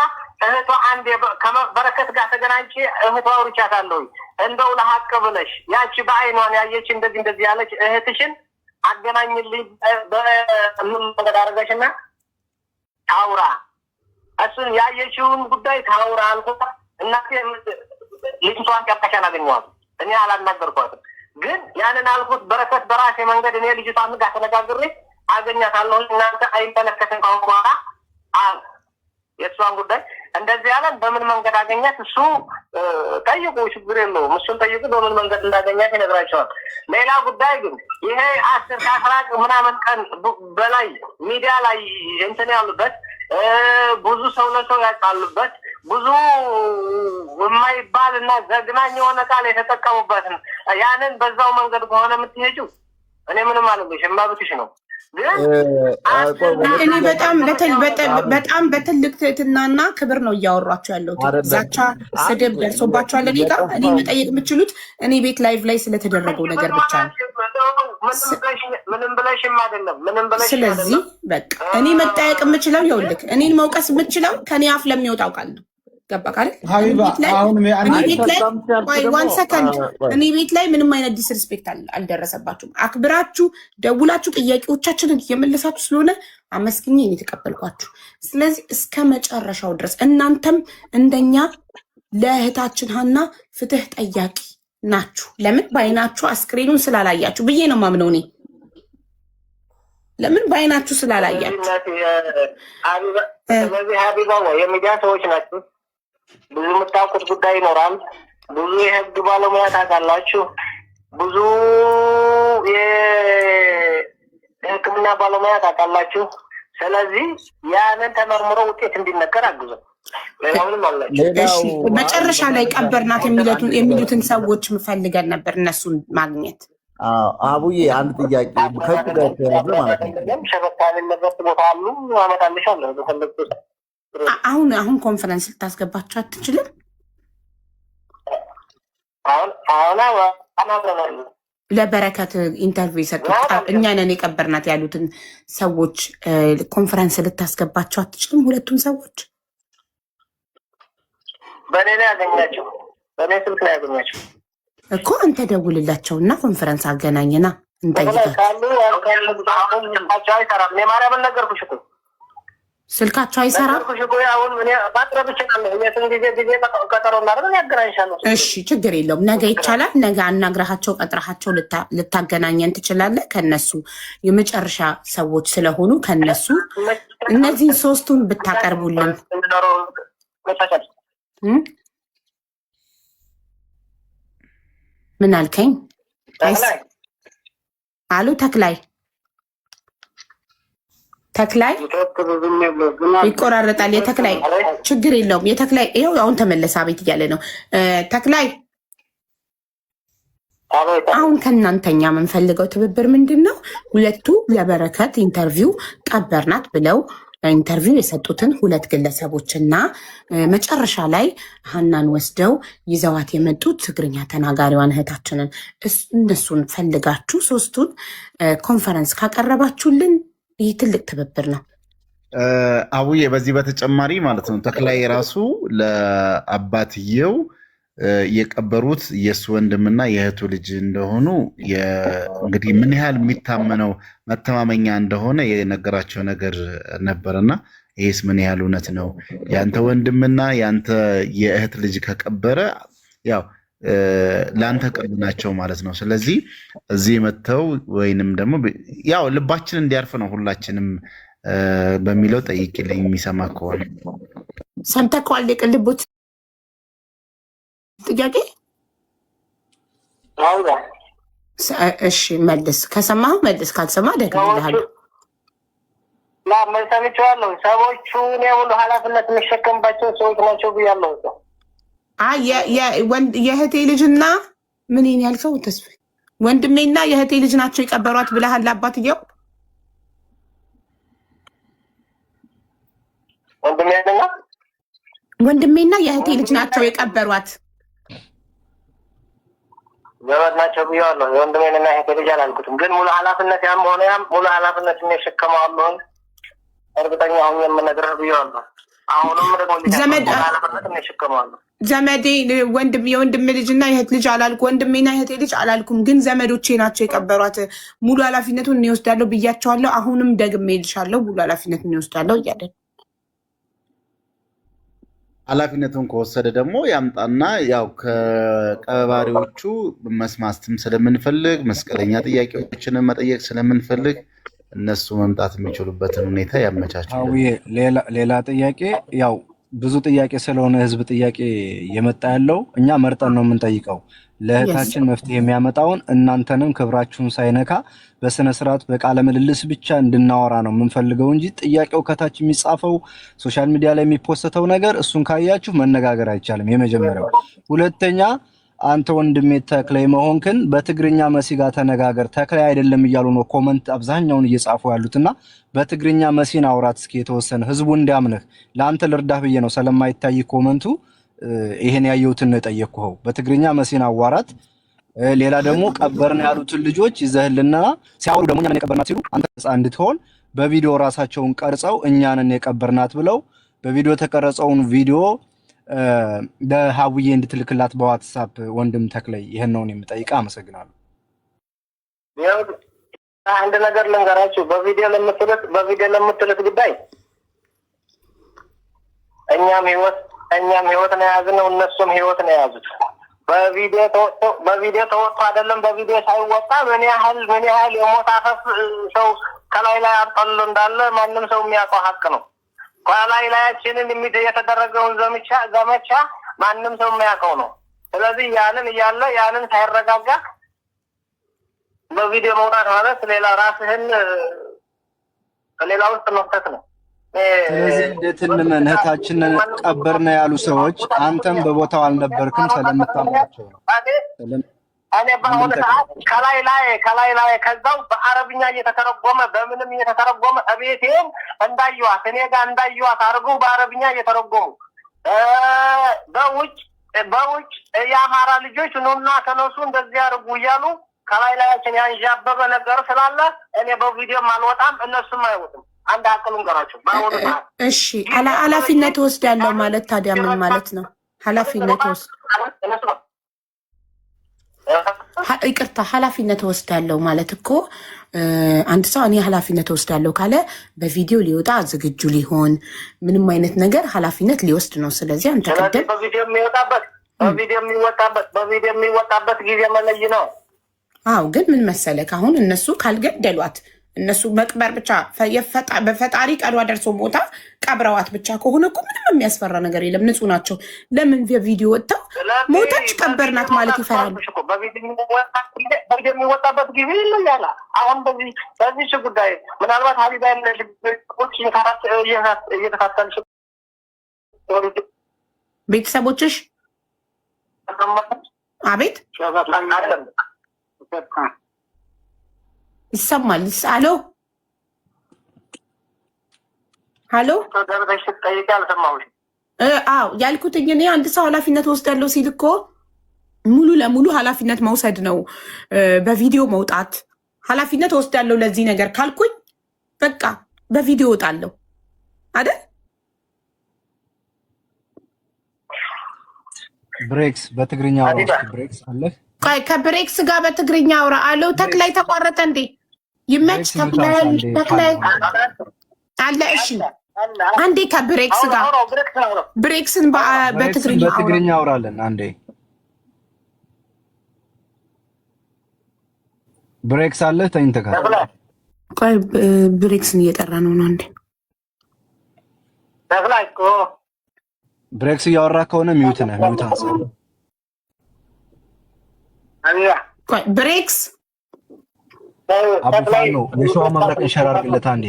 እህቷ አንድ በረከት ጋር ተገናኝቼ እህቷ አውርቻታለሁ። እንደው ለሀቅ ብለሽ ያቺ በአይኗን ያየች እንደዚህ ያለች እህትሽን አገናኝልኝ በምን መንገድ አድርገሽና ታውራ እሱን ያየችውን ጉዳይ ታውራ አልኩት። እናቴ ልጅቷን ቀጣሽ አላገኘኋትም፣ እኔ አላናገርኳትም። ግን ያንን አልኩት በረከት በራሴ መንገድ እኔ ልጅቷን ጋር ተነጋግሬ አገኛታለሁ። እናንተ አይመለከትም ካሁን በኋላ አለ የእሷን ጉዳይ እንደዚህ ያለን በምን መንገድ አገኛት እሱ ጠይቁ፣ ችግር የለውም። እሱን ጠይቁ በምን መንገድ እንዳገኛት ይነግራቸዋል። ሌላ ጉዳይ ግን ይሄ 10 ምናምን ቀን በላይ ሚዲያ ላይ እንትን ያሉበት ብዙ ሰው ለሰው ያጣሉበት ብዙ የማይባል እና ዘግናኝ የሆነ ቃል የተጠቀሙበትን ያንን በዛው መንገድ ከሆነ የምትሄጂው እኔ ምንም አልልሽም፣ መብትሽ ነው። እኔ በጣም በትልቅ ትህትናና ክብር ነው እያወሯቸው ያለው። ዛቻ ስድብ ደርሶባቸዋል። እኔ ጋር እኔ መጠየቅ የምችሉት እኔ ቤት ላይቭ ላይ ስለተደረገው ነገር ብቻ ነው። ምንም ብለሽም አይደለም ምንም ብለሽ። ስለዚህ በቃ እኔ መጠየቅ የምችለው ይኸውልህ፣ እኔን መውቀስ የምችለው ከኔ አፍ ለሚወጣው ቃል ነው። ገባህ አይደል? እኔ ቤት ላይ ምንም አይነት ዲስሪስፔክት አልደረሰባችሁም። አክብራችሁ ደውላችሁ ጥያቄዎቻችንን እየመለሳችሁ ስለሆነ አመስግኜ እኔ ተቀበልኳችሁ። ስለዚህ እስከ መጨረሻው ድረስ እናንተም እንደኛ ለእህታችን ሀና ፍትህ ጠያቂ ናችሁ። ለምን በአይናችሁ አስክሬኑን ስላላያችሁ ብዬ ነው ማምነው እኔ። ለምን በአይናችሁ ስላላያችሁ። ስለዚህ ሀቢባ የሚዲያ ሰዎች ናቸው። ብዙ የምታውቁት ጉዳይ ይኖራል። ብዙ የህግ ባለሙያ ታውቃላችሁ። ብዙ የሕክምና ባለሙያ ታውቃላችሁ። ስለዚህ ያንን ተመርምሮ ውጤት እንዲነገር አግዙ። መጨረሻ ላይ ቀበርናት የሚሉትን ሰዎች ፈልገን ነበር እነሱን ማግኘት። አቡዬ አንድ ጥያቄ ከሱ ጋር ተያይዞ ማለት ነው። ሸበካ ያለበት ቦታ አሉ አመጣልሻለሁ በፈለግኩት። አሁን ኮንፈረንስ ልታስገባቸው አትችልም? ለበረከት ኢንተርቪው የሰጡት እኛ ነን የቀበርናት ያሉትን ሰዎች ኮንፈረንስ ልታስገባቸው አትችልም? ሁለቱም ሰዎች በእኔ ላይ ያገኛቸው በእኔ ስልክ ላይ ያገኛቸው እኮ አንተ ደውልላቸውና ኮንፈረንስ አገናኝና እንጠይቃቸው። ማርያምን ነገርኩሽ እኮ ስልካቸው አይሰራም። እሺ ችግር የለውም። ነገ ይቻላል። ነገ አናግረሃቸው ቀጥረሃቸው ልታገናኘን ትችላለህ። ከነሱ የመጨረሻ ሰዎች ስለሆኑ ከነሱ እነዚህን ሶስቱን ብታቀርቡልን። ምን አልከኝ? አሉ ተክላይ ይቆራረጣል። የተክላይ ችግር የለውም። የተክላይ ይኸው አሁን ተመለሰ። አቤት እያለ ነው ተክላይ። አሁን ከእናንተኛ የምንፈልገው ትብብር ምንድን ነው? ሁለቱ ለበረከት ኢንተርቪው ቀበርናት ብለው ኢንተርቪው የሰጡትን ሁለት ግለሰቦችና መጨረሻ ላይ ሀናን ወስደው ይዘዋት የመጡት ትግርኛ ተናጋሪዋን እህታችንን እነሱን ፈልጋችሁ ሶስቱን ኮንፈረንስ ካቀረባችሁልን ይህ ትልቅ ትብብር ነው። አቡዬ በዚህ በተጨማሪ ማለት ነው ተክላይ የራሱ ለአባትየው የቀበሩት የእሱ ወንድምና የእህቱ ልጅ እንደሆኑ እንግዲህ ምን ያህል የሚታመነው መተማመኛ እንደሆነ የነገራቸው ነገር ነበርና ይህስ ምን ያህል እውነት ነው? ያንተ ወንድምና ያንተ የእህት ልጅ ከቀበረ ያው ለአንተ ቅርብ ናቸው ማለት ነው። ስለዚህ እዚህ መጥተው ወይንም ደግሞ ያው ልባችን እንዲያርፍ ነው ሁላችንም በሚለው ጠይቅልኝ የሚሰማ ከሆነ ሰምተህ ከዋል የቅልቦት ጥያቄ እሺ መልስ፣ ከሰማሁ መልስ፣ ካልሰማ ደግሜልሃለሁ። ሰምቼዋለሁ። ሰዎቹ እኔ ሁሉ ኃላፊነት የሚሸከምባቸው ሰዎች ናቸው ብያለሁ። የእህቴ ልጅና ምን ያልከው ተስፋ ወንድሜና የእህቴ ልጅ ናቸው የቀበሯት ብለሃል አባትየው? ወንድሜና የእህቴ ልጅ ናቸው የቀበሯት። ዘመድ ናቸው ብያለሁ። የወንድሜና የእህቴ ልጅ አላልኩትም፣ ግን ሙሉ ኃላፊነት ያም ሆነ ያም ሙሉ ኃላፊነት የሚሸከመዋለሁ እርግጠኛ ሆኜ የምነግርህ ብያለሁ። አሁንም ደግሞ ኃላፊነት የሚሸከመዋለሁ። ዘመዴ የወንድሜ ልጅና የእህት ልጅ አላልኩ፣ ወንድሜና የእህቴ ልጅ አላልኩም፣ ግን ዘመዶቼ ናቸው የቀበሯት። ሙሉ ኃላፊነቱን እኔ እወስዳለሁ ብያቸዋለሁ። አሁንም ደግሜ እልሻለሁ ሙሉ ኃላፊነቱን እኔ እወስዳለሁ እያለ ኃላፊነቱን ከወሰደ ደግሞ ያምጣና ያው ከቀባሪዎቹ መስማትም ስለምንፈልግ መስቀለኛ ጥያቄዎችን መጠየቅ ስለምንፈልግ እነሱ መምጣት የሚችሉበትን ሁኔታ ያመቻቻል። ሌላ ጥያቄ ያው ብዙ ጥያቄ ስለሆነ ህዝብ ጥያቄ የመጣ ያለው እኛ መርጠን ነው የምንጠይቀው። ለእህታችን መፍትሄ የሚያመጣውን እናንተንም ክብራችሁን ሳይነካ በስነ ስርዓት በቃለ ምልልስ ብቻ እንድናወራ ነው የምንፈልገው እንጂ ጥያቄው ከታች የሚጻፈው ሶሻል ሚዲያ ላይ የሚፖስተው ነገር እሱን ካያችሁ መነጋገር አይቻልም። የመጀመሪያው። ሁለተኛ አንተ ወንድሜ ተክላይ መሆንክን በትግርኛ መሲ ጋር ተነጋገር። ተክላይ አይደለም እያሉ ነው ኮመንት አብዛኛውን እየጻፉ ያሉትና በትግርኛ መሲን አውራት እስኪ የተወሰነ ህዝቡ እንዲያምንህ። ለአንተ ልርዳህ ብዬ ነው ስለማይታይ ኮመንቱ ይሄን ያየሁትን ነው የጠየቅኩህ። በትግርኛ መሲን አዋራት። ሌላ ደግሞ ቀበርን ያሉትን ልጆች ይዘህልና ሲያወሩ ደግሞ እኛን የቀበርናት ሲሉ አንተ ህፃን እንድትሆን በቪዲዮ ራሳቸውን ቀርጸው እኛንን የቀበርናት ብለው በቪዲዮ ተቀረጸውን ቪዲዮ ለሀውዬ እንድትልክላት በዋትስአፕ ወንድም ተክላይ ይሄን ነው የምጠይቀው። አመሰግናለሁ። አንድ ነገር ልንገራችሁ። በቪዲዮ ለምትሉት ጉዳይ እኛም ህይወት ነው የያዝነው፣ እነሱም ህይወት ነው የያዙት። በቪዲዮ ተወጥቶ አይደለም በቪዲዮ ሳይወጣ ምን ያህል የሞት አፈፍ ሰው ከላይ ላይ አጣሉ እንዳለ ማንም ሰው የሚያውቀው ሀቅ ነው። ከላይ ላያችንን የተደረገውን ዘመቻ ማንም ሰው የሚያውቀው ነው። ስለዚህ ያንን ሳይረጋጋ በቪዲዮ መውጣት ማለት ሌላ ራስህን ሌላ ውስጥ መክተት ነው። ስለዚህ እንዴት እንመን? እህታችንን ቀበርና ያሉ ሰዎች አንተም በቦታው አልነበርክም ስለምታምናቸው ነው። እኔ በአሁኑ ሰዓት ከላይ ላይ ከዛው በአረብኛ እየተተረጎመ በምንም እየተተረጎመ እቤቴን እንዳየዋት እኔ ጋር እንዳየዋት አድርገው በአረብኛ እየተረጎሙ በውጭ የአማራ ልጆች ኑና ተነሱ እንደዚህ አድርጉ እያሉ ከላይ ላያችን ያንዣበበ ነገር ስላለ እኔ በቪዲዮም አልወጣም፣ እነሱም አይወጡም። አንድ አቅሉን ገራቸው በአሁኑ ሰዓት። እሺ ኃላፊነት ወስዳለሁ ማለት ታዲያ ምን ማለት ነው? ኃላፊነት ይቅርታ ኃላፊነት ወስዳለሁ ማለት እኮ አንድ ሰው እኔ ኃላፊነት ወስዳለሁ ካለ በቪዲዮ ሊወጣ ዝግጁ ሊሆን ምንም አይነት ነገር ኃላፊነት ሊወስድ ነው። ስለዚህ አንተ ቀደም በቪዲዮ የሚወጣበት ጊዜ መለይ ነው። አዎ ግን ምን መሰለህ አሁን እነሱ ካልገደሏት እነሱ መቅበር ብቻ በፈጣሪ ቀዷ ደርሶ ቦታ ቀብረዋት ብቻ ከሆነ እኮ ምንም የሚያስፈራ ነገር የለም። ንጹህ ናቸው። ለምን በቪዲዮ ወጣው ሞታች ቀበርናት ማለት ይፈራሉ? በቪዲዮ የሚወጣበት ጊዜ ይለያል። አሁን በዚህ ጉዳይ ምናልባት ሀቢባ እየተካተልሽ ቤተሰቦችሽ አቤት ይሰማል። አሎ አሎ አዎ ያልኩትኝ እኔ አንድ ሰው ኃላፊነት ወስዳለሁ ሲል እኮ ሙሉ ለሙሉ ኃላፊነት መውሰድ ነው። በቪዲዮ መውጣት ኃላፊነት ወስዳለሁ ለዚህ ነገር ካልኩኝ በቃ በቪዲዮ ወጣለሁ አይደል? ብሬክስ በትግርኛ አውራ። ብሬክስ አለ ከብሬክስ ጋር በትግርኛ አውራ አለው። ተክላይ ተቋረጠ እንዴ? ይመች ተክላይ አለ። እሺ አንዴ ከብሬክስ ጋር ብሬክስን በትግርኛ አውራለን። አንዴ ብሬክስ አለ። ተኝተካ ቆይ ብሬክስን እየጠራ ነው። አንዴ ብሬክስ እያወራ ከሆነ ሚውት ነህ። ሚውት አንሳ። ብሬክስ አቡፋኖ የሸዋ መብረቅ እንሸራርግለት አንዴ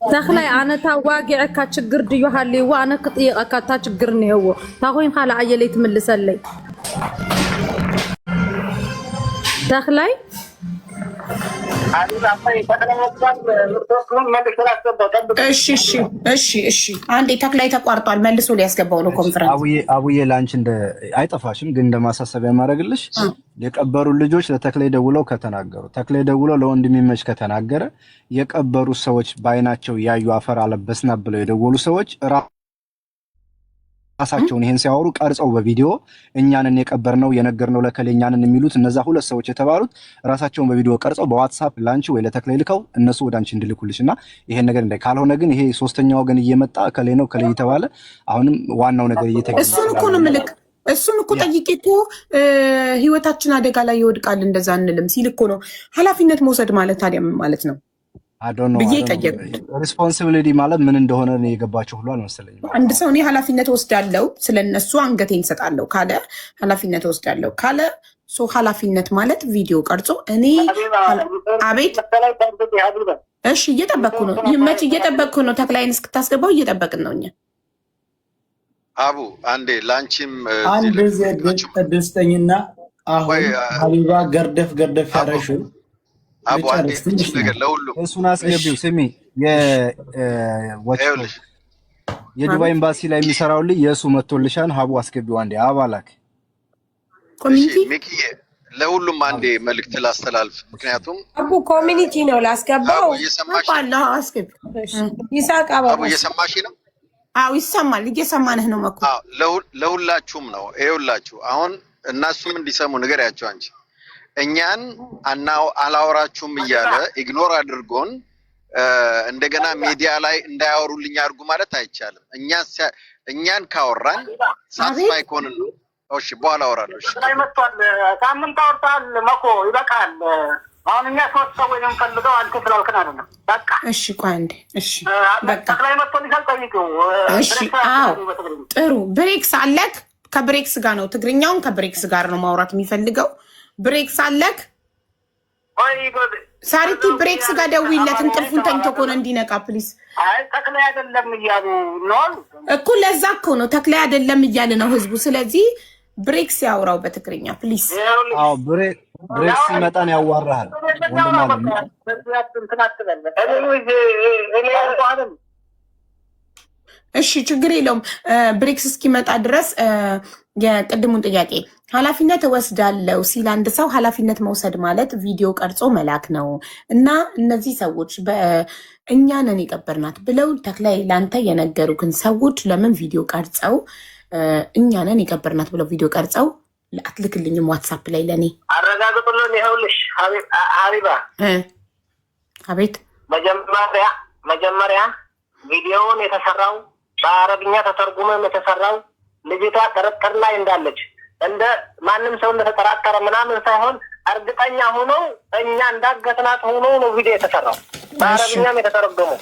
تخلي أنا تواجع كشجر ديوها وأنا كطيقة كتشجر نهو تاخوين خلا عيلي تملس لي تخلي እሺ አንዴ ተክላይ ተቋርጧል መልሶ ሊያስገባው ነው ኮንፈረንስ አቡዬ ላንቺ እንደ አይጠፋሽም ግን እንደማሳሰቢያ ማድረግልሽ የቀበሩ ልጆች ለተክላይ ደውለው ከተናገሩ ተክላይ ደውለው ለወንድም ይመች ከተናገረ የቀበሩ ሰዎች ባይናቸው ያዩ አፈር አለበስና ብለው የደወሉ ሰዎች ራሳቸውን ይሄን ሲያወሩ ቀርጸው በቪዲዮ እኛንን የቀበርነው የነገርነው ለከለኛንን የሚሉት እነዛ ሁለት ሰዎች የተባሉት ራሳቸውን በቪዲዮ ቀርጸው በዋትስአፕ ላንቺ ወይ ለተክላይ ልከው እነሱ ወዳንቺ እንድልኩልሽና ይሄን ነገር እንዳይ ካልሆነ ግን ይሄ ሶስተኛው ወገን እየመጣ ከላይ ነው ከላይ ተባለ አሁንም ዋናው ነገር እየተገኘ እሱን እኮ ነው ምልክ እሱን እኮ ጠይቄ እኮ ህይወታችን አደጋ ላይ ይወድቃል እንደዛ እንልም ሲል እኮ ነው ኃላፊነት መውሰድ ማለት ታዲያ ማለት ነው ብዬ ጠየቁት ሪስፖንሲቢሊቲ ማለት ምን እንደሆነ ነው የገባቸው ሁሉ አልመሰለኝም አንድ ሰው እኔ ኃላፊነት ወስዳለሁ ስለነሱ አንገቴን ሰጣለሁ ካለ ኃላፊነት ወስዳለሁ ካለ ሶ ኃላፊነት ማለት ቪዲዮ ቀርጾ እኔ አቤት እሺ እየጠበቅኩ ነው ይመች እየጠበቅኩ ነው ተክላይን እስክታስገባው እየጠበቅን ነው እኛ አቡ አንዴ ላንቺም አንድ ደስተኝና አሁን ሀቢባ ገርደፍ ያረሹ አቡ አንዴ ነገር ለሁሉ እሱን አስገቢው ስሚ የዱባይ ኤምባሲ ላይ የሚሰራው ልጅ የሱ መጥቶልሻል ሀቡ አስገቢው አንዴ አባላክ ኮሚኒቲ ሚኪዬ ለሁሉም አንዴ መልእክት ላስተላልፍ ምክንያቱም አቡ ኮሚኒቲ ነው ላስገባው አባላህ አስገቢ ይሳቅ አቡ እየሰማሽ ነው አው ይሰማል እየሰማንህ ነው መኩ ለሁላችሁም ነው ይኸውላችሁ አሁን እናሱም እንዲሰሙ ንገሪያቸው አንቺ እኛን አላወራችሁም እያለ ኢግኖር አድርጎን እንደገና ሚዲያ ላይ እንዳያወሩልኝ አድርጉ ማለት አይቻልም እኛን ካወራን ሳትስፋይ ኮን ነው እሺ በኋላ አወራለሁ እሺ መጥቷል ሳምንት አወርታል መኮ ይበቃል አሁን እኛ ሶስት ሰው ወይም ፈልገው አንተ ስላልከን አይደለም በቃ እሺ ቆይ አንዴ እሺ በቃ ተክላይ መጥቷል ይሰልጠይቁ እሺ አዎ ጥሩ ብሬክስ አለክ ከብሬክስ ጋር ነው ትግርኛውን ከብሬክስ ጋር ነው ማውራት የሚፈልገው ብሬክስ አለክ ሳሪቲ ብሬክስ ጋር ደውይለት እንቅልፉን ተኝቶ እኮ ነው እንዲነቃ ፕሊዝ አይ ተክላይ አይደለም እያሉ ነው እኮ ለዛ እኮ ነው ተክላይ አይደለም እያለ ነው ህዝቡ ስለዚህ ብሬክስ ያውራው በትግርኛ ፕሊዝ አዎ ብሬክስ ይመጣን ያዋራሃል እሺ ችግር የለውም ብሬክስ እስኪመጣ ድረስ የቅድሙን ጥያቄ ኃላፊነት ወስዳለው ሲል አንድ ሰው ኃላፊነት መውሰድ ማለት ቪዲዮ ቀርጾ መላክ ነው እና እነዚህ ሰዎች እኛ ነን የቀበርናት ብለው ተክላይ ላንተ የነገሩክን ሰዎች ለምን ቪዲዮ ቀርጸው እኛ ነን የቀበርናት ብለው ቪዲዮ ቀርጸው አትልክልኝም ዋትስአፕ ላይ ለኔ አረጋግጡልን ይኸውልሽ ሀቢባ አቤት መጀመሪያ ቪዲዮውን የተሰራው በአረብኛ ተተርጉመም የተሰራው ልጅቷ ጥርጥር ላይ እንዳለች እንደ ማንም ሰው እንደተጠራጠረ ምናምን ሳይሆን እርግጠኛ ሆኖ እኛ እንዳገትናት ሆኖ ነው ቪዲዮ የተሰራው በአረብኛም የተተረጎመው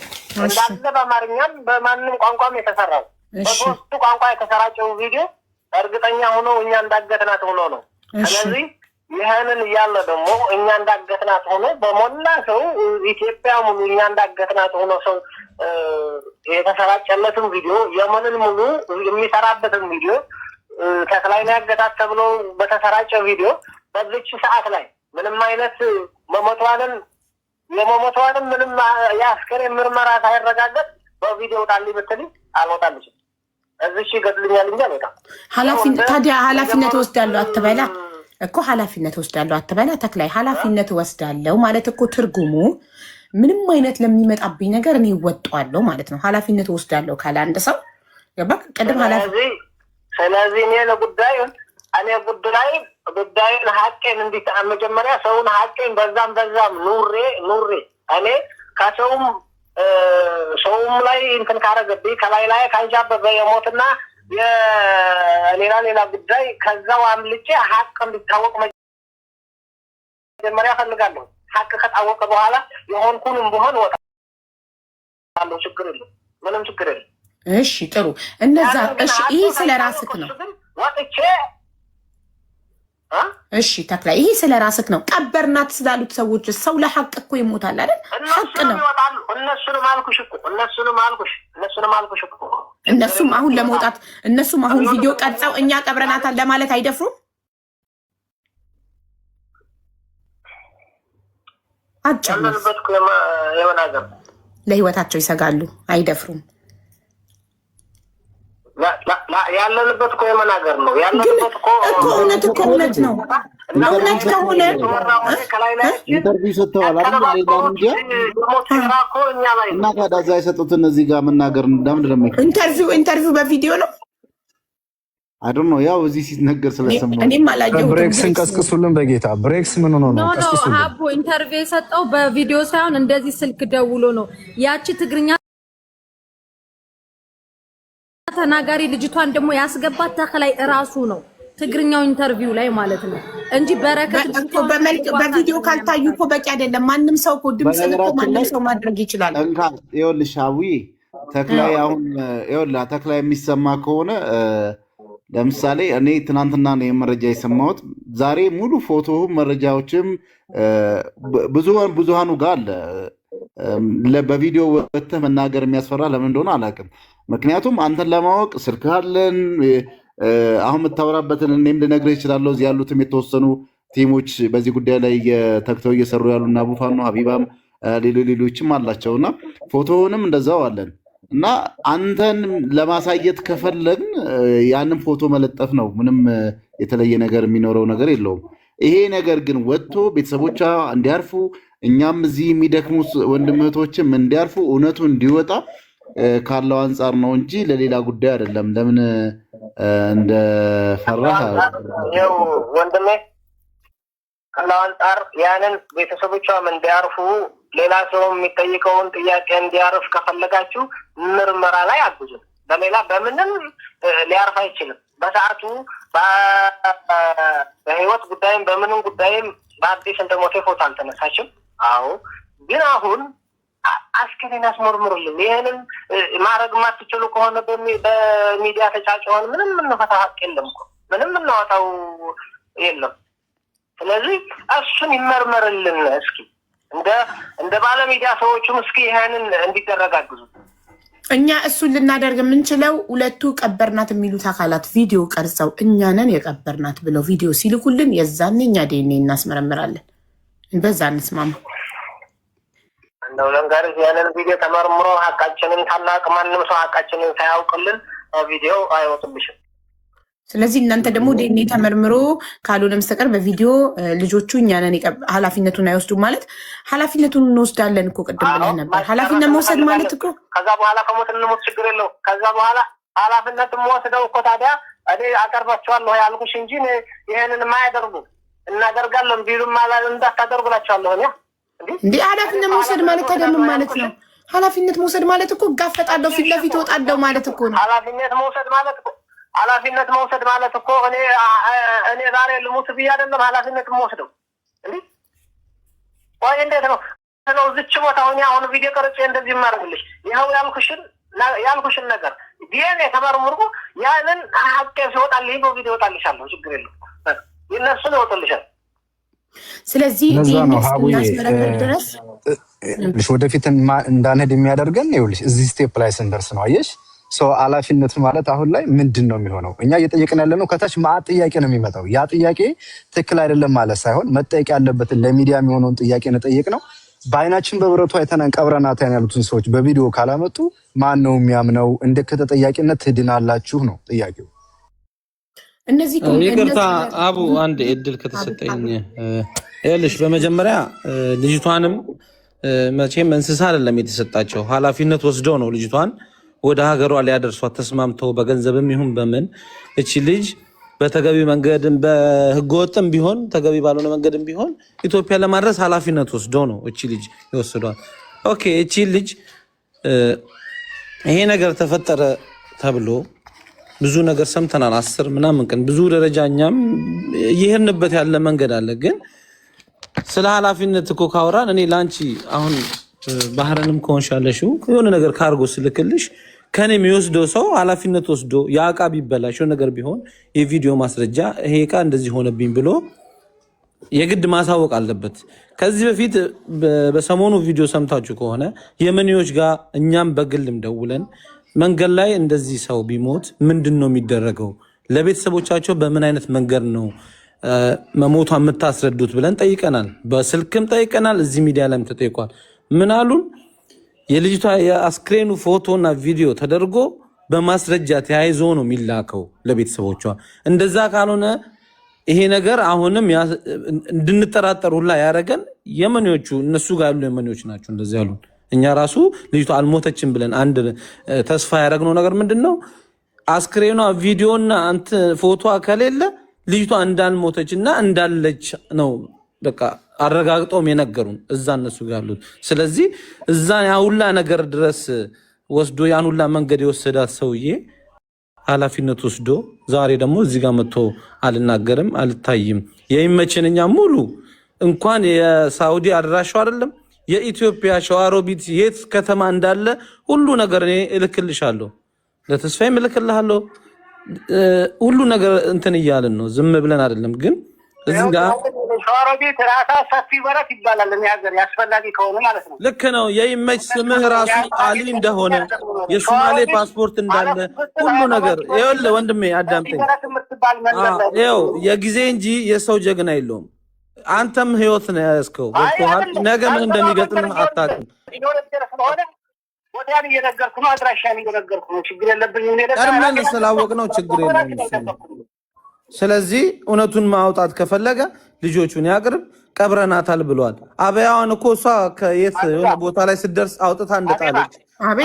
እንዳለ በአማርኛም በማንም ቋንቋም የተሰራው በሶስቱ ቋንቋ የተሰራጨው ቪዲዮ እርግጠኛ ሆኖ እኛ እንዳገትናት ሆኖ ነው ስለዚህ ይሄንን ያለ ደግሞ እኛ እንዳገትናት ሆኖ በሞላ ሰው ኢትዮጵያ ሙሉ እኛ እንዳገትናት ሆኖ ሰው የተሰራጨለትን ቪዲዮ የመንን ሙሉ የሚሰራበትን ቪዲዮ ተክላይ ነው ያገታት ተብሎ በተሰራጨ ቪዲዮ በዚች ሰዓት ላይ ምንም አይነት የመሞቷንም ምንም ያስከሬ ምርመራ ሳይረጋገጥ በቪዲዮ ጣልኝ ብትል አልወጣልሽም እዚህ ይገድልኛል እንጂ አልወጣም ታዲያ ኃላፊነት ወስዳለሁ አትበላ እኮ ኃላፊነት ወስዳለሁ አትበላ ተክላይ ኃላፊነት ወስዳለሁ ማለት እኮ ትርጉሙ ምንም አይነት ለሚመጣብኝ ነገር እኔ ወጣለሁ ማለት ነው ኃላፊነት ወስዳለሁ ካለ አንድ ሰው ገባ ቀደም ኃላፊነት ስለዚህ እኔ ለጉዳዩን ጉዳዩን ሀቄን እንዲታ መጀመሪያ ሰውን ሀቄን በዛም ኑሬ እኔ ከሰውም ላይ እንትን ካረገብኝ ከላይ ካንጃበበ የሞትና የሌላ ጉዳይ ከዛው አምልጬ ሀቅ እንዲታወቅ መጀመሪያ ፈልጋለሁ ሀቅ ከታወቀ በኋላ የሆንኩንም ቢሆን ወጣለሁ ችግር የለም ምንም ችግር የለም እሺ ጥሩ እነዛ እሺ ይሄ ስለራስክ ነው ወጥቼ እሺ ተክላይ ይሄ ስለራስክ ነው ቀበርናት ስላሉት ሰዎች ሰው ለሐቅ እኮ ይሞታል አይደል ሐቅ ነው እነሱንም አልኩሽ እኮ እነሱም አሁን ለመውጣት እነሱም አሁን ቪዲዮ ቀርጸው እኛ ቀብረናታል ለማለት አይደፍሩም አጫለበት የመናገር ለህይወታቸው ይሰጋሉ አይደፍሩም ያለንበት እኮ የመናገር ነው ያለንበት እኮ እውነት ነው እውነት ከሆነ ኢንተርቪው ሰጥተዋል አይደል ሌላ ሚዲያ እና ታዲያ እዛ የሰጡትን እዚህ ጋር መናገር እንደምንድን ነው ኢንተርቪው በቪዲዮ ነው አይደል ነው ያው እዚህ ሲነገር ስለሰማሁ እኔም አላየሁትም ብሬክስን ቀስቅሱልን በጌታ ብሬክስ ምን ሆኖ ነው ቀስቅሱልን አቦ ኢንተርቪው የሰጠው በቪዲዮ ሳይሆን እንደዚህ ስልክ ደውሎ ነው ያቺ ትግርኛ ተናጋሪ ልጅቷን ደግሞ ያስገባት ተክላይ ራሱ ነው ትግርኛው ኢንተርቪው ላይ ማለት ነው እንጂ በረከት እኮ በቪዲዮ ካልታዩ እኮ በቂ አይደለም ማንንም ሰው እኮ ድምጽ እኮ ማንንም ሰው ማድረግ ይችላል ይኸውልሽ አዊ ተክላይ አሁን ይኸውልህ ተክላይ የሚሰማ ከሆነ ለምሳሌ እኔ ትናንትና ነው የመረጃ የሰማሁት ዛሬ ሙሉ ፎቶ መረጃዎችም ብዙሃኑ ጋር አለ በቪዲዮ ወጥተህ መናገር የሚያስፈራ ለምን እንደሆነ አላውቅም ምክንያቱም አንተን ለማወቅ ስልክ አለን አሁን የምታወራበትን እኔም ልነግርህ እችላለሁ እዚህ ያሉትም የተወሰኑ ቲሞች በዚህ ጉዳይ ላይ ተክተው እየሰሩ ያሉና ቡፋኖ ሀቢባም ሌሎችም አላቸውና ፎቶውንም እንደዛው አለን እና አንተን ለማሳየት ከፈለግን ያንን ፎቶ መለጠፍ ነው ምንም የተለየ ነገር የሚኖረው ነገር የለውም ይሄ ነገር ግን ወጥቶ ቤተሰቦቿ እንዲያርፉ እኛም እዚህ የሚደክሙ ወንድም እህቶችም እንዲያርፉ እውነቱ እንዲወጣ ካለው አንፃር ነው እንጂ ለሌላ ጉዳይ አይደለም ለምን እንደፈራህ ያው ወንድሜ ካለው አንፃር ያንን ቤተሰቦቿም እንዲያርፉ ሌላ ሰው የሚጠይቀውን ጥያቄ እንዲያርፍ ከፈለጋችሁ ምርመራ ላይ አግዙ በሌላ በምንም ሊያርፍ አይችልም በሰዓቱ በህይወት ጉዳይም በምንም ጉዳይም በአዲስ እንደሞተ ፎቶ አልተነሳችም አዎ ግን አሁን አስከሬን አስመርምሩልን ይሄንን ማድረግ ማትችሉ ከሆነ በሚዲያ ተጫጭሆን ምንም እንፈታ ሀቅ የለም እኮ ምንም እናወጣው የለም ስለዚህ እሱን ይመርመርልን እስኪ እንደ ባለ ሚዲያ ሰዎችም እስኪ ይሄንን እንዲደረጋግዙ እኛ እሱን ልናደርግ የምንችለው ሁለቱ ቀበርናት የሚሉት አካላት ቪዲዮ ቀርጸው እኛንን የቀበርናት ብለው ቪዲዮ ሲልኩልን የዛኔ እኛ ዲኤንኤ እናስመረምራለን በዛ እንስማማ እንደው ለንጋሪት ያንን ቪዲዮ ተመርምሮ ሀቃችንን ታላቅ ማንም ሰው ሀቃችንን ሳያውቅልን ቪዲዮ አይወጥብሽም ስለዚህ እናንተ ደግሞ ዲኤንኤ ተመርምሮ ካልሆነ መስተቀር በቪዲዮ ልጆቹ እኛንን ኃላፊነቱን አይወስዱም ማለት ኃላፊነቱን እንወስዳለን እኮ ቅድም ብለህ ነበር ኃላፊነት መውሰድ ማለት እኮ ከዛ በኋላ ከሞት እንሞት ችግር የለው ከዛ በኋላ ኃላፊነት ወስደው እኮ ታዲያ እኔ አቀርባቸዋለሁ ያልኩሽ እንጂ ይሄንን የማያደርጉ እናደርጋለን ቢሉም እንዳታደርጉላቸዋለሁ እኔ እንዴ ኃላፊነት መውሰድ ማለት ተደምም ማለት ነው ኃላፊነት መውሰድ ማለት እኮ ጋፈጣለሁ ፊት ለፊት ወጣለሁ ማለት እኮ ነው ኃላፊነት መውሰድ ማለት እኮ እኔ ዛሬ ልሙት ብዬ አይደለም ኃላፊነት የምወስደው እንዴ ወይ እንዴት ነው ዝች ቦታ ሆኜ አሁን ቪዲዮ ቀርጬ እንደዚህ ማድረግልሽ ይሄው ያልኩሽን ነገር ዲኤንኤ ተመርምሮ ያንን ሀቄ ሲወጣልኝ በቪዲዮ ወጣልሻለሁ ችግር የለም ይነሱን ይወጣልሻል ስለዚህ ወደፊት እንዳንሄድ የሚያደርገን ይኸውልሽ እዚህ ስቴፕ ላይ ስንደርስ ነው አየሽ ሰው ኃላፊነት ማለት አሁን ላይ ምንድን ነው የሚሆነው እኛ እየጠየቅን ያለ ነው ከታች ማዕት ጥያቄ ነው የሚመጣው ያ ጥያቄ ትክክል አይደለም ማለት ሳይሆን መጠየቅ ያለበትን ለሚዲያ የሚሆነውን ጥያቄ ነጠየቅ ነው በአይናችን በብረቱ አይተናን ቀብረናት ያሉትን ሰዎች በቪዲዮ ካላመጡ ማን ነው የሚያምነው እንደ ከተጠያቂነት ትድናላችሁ ነው ጥያቄው እነዚህ ይቅርታ አቡ አንድ እድል ከተሰጠኝ ይኸውልሽ በመጀመሪያ ልጅቷንም መቼም እንስሳ አይደለም የተሰጣቸው ኃላፊነት ወስደው ነው ልጅቷን ወደ ሀገሯ ሊያደርሷት ተስማምተው በገንዘብም ይሁን በምን እቺ ልጅ በተገቢ መንገድም በህገወጥም ቢሆን ተገቢ ባልሆነ መንገድም ቢሆን ኢትዮጵያ ለማድረስ ኃላፊነት ወስደው ነው እቺ ልጅ ይወስዷል ኦኬ እቺ ልጅ ይሄ ነገር ተፈጠረ ተብሎ ብዙ ነገር ሰምተናል 10 ምናምን ቀን ብዙ ደረጃኛም ይሄንበት ያለ መንገድ አለ ግን ስለ ኃላፊነት እኮ ካወራን እኔ ላንቺ አሁን ባህረንም ኮንሻለሽው የሆነ ነገር ካርጎ ስልክልሽ ከኔ የሚወስደው ሰው ኃላፊነት ወስዶ ያቃ ቢበላሽው ነገር ቢሆን የቪዲዮ ማስረጃ ይሄ ዕቃ እንደዚህ ሆነብኝ ብሎ የግድ ማሳወቅ አለበት። ከዚህ በፊት በሰሞኑ ቪዲዮ ሰምታችሁ ከሆነ የመኒዎች ጋር እኛም በግልም ደውለን መንገድ ላይ እንደዚህ ሰው ቢሞት ምንድነው የሚደረገው? ለቤተሰቦቻቸው በምን አይነት መንገድ ነው መሞቷ የምታስረዱት ብለን ጠይቀናል። በስልክም ጠይቀናል። እዚህ ሚዲያ ላይም ተጠይቋል። ምን አሉን? የልጅቷ የአስክሬኑ ፎቶና ቪዲዮ ተደርጎ በማስረጃ ተያይዞ ነው የሚላከው ለቤተሰቦቿ። እንደዛ ካልሆነ ይሄ ነገር አሁንም እንድንጠራጠር ሁላ ያደረገን የመኒዎቹ እነሱ ጋር ያሉ የመኒዎች ናቸው እንደዚህ ያሉን። እኛ ራሱ ልጅቷ አልሞተችም ብለን አንድ ተስፋ ያደረግነው ነገር ምንድነው አስክሬኗ ቪዲዮና ፎቶ ከሌለ ልጅቷ እንዳልሞተችና እንዳለች ነው በቃ አረጋግጠውም የነገሩን እዛ እነሱ ጋር ያሉት። ስለዚህ እዛ ያሁላ ነገር ድረስ ወስዶ ያን ሁላ መንገድ የወሰዳት ሰውዬ ኃላፊነት ወስዶ ዛሬ ደግሞ እዚህ ጋር መጥቶ አልናገርም አልታይም የይመችን እኛ ሙሉ እንኳን የሳውዲ አድራሻው አይደለም የኢትዮጵያ ሸዋሮቢት የት ከተማ እንዳለ ሁሉ ነገር እኔ እልክልሻለሁ፣ ለተስፋዬም እልክልሃለሁ። ሁሉ ነገር እንትን እያልን ነው፣ ዝም ብለን አይደለም። ግን እዚህ ጋር ሸዋሮቢት ራሳ ሰፊ በረት ይባላል የሚያገር ያስፈልጋል ከሆነ ማለት ነው። ልክ ነው። የይመች ስምህ ራሱ አሊ እንደሆነ የሶማሌ ፓስፖርት እንዳለ ሁሉ ነገር ይኸውልህ ወንድሜ አዳምጠኝ። ይኸው የጊዜ እንጂ የሰው ጀግና የለውም። አንተም ህይወት ነው ያስከው ወጥቷል። ነገ ምን እንደሚገጥም አታውቅም። ወዲያን እየነገርኩ ነው፣ አድራሻን እየነገርኩ ነው። ችግር የለብኝም። ቀድመን ስላወቅነው ችግር የለም። ስለዚህ እውነቱን ማውጣት ከፈለገ ልጆቹን ያቅርብ። ቀብረናታል ብሏል። አበያዋን እኮ እሷ ከየት የሆነ ቦታ ላይ ስትደርስ አውጥታ እንደጣለች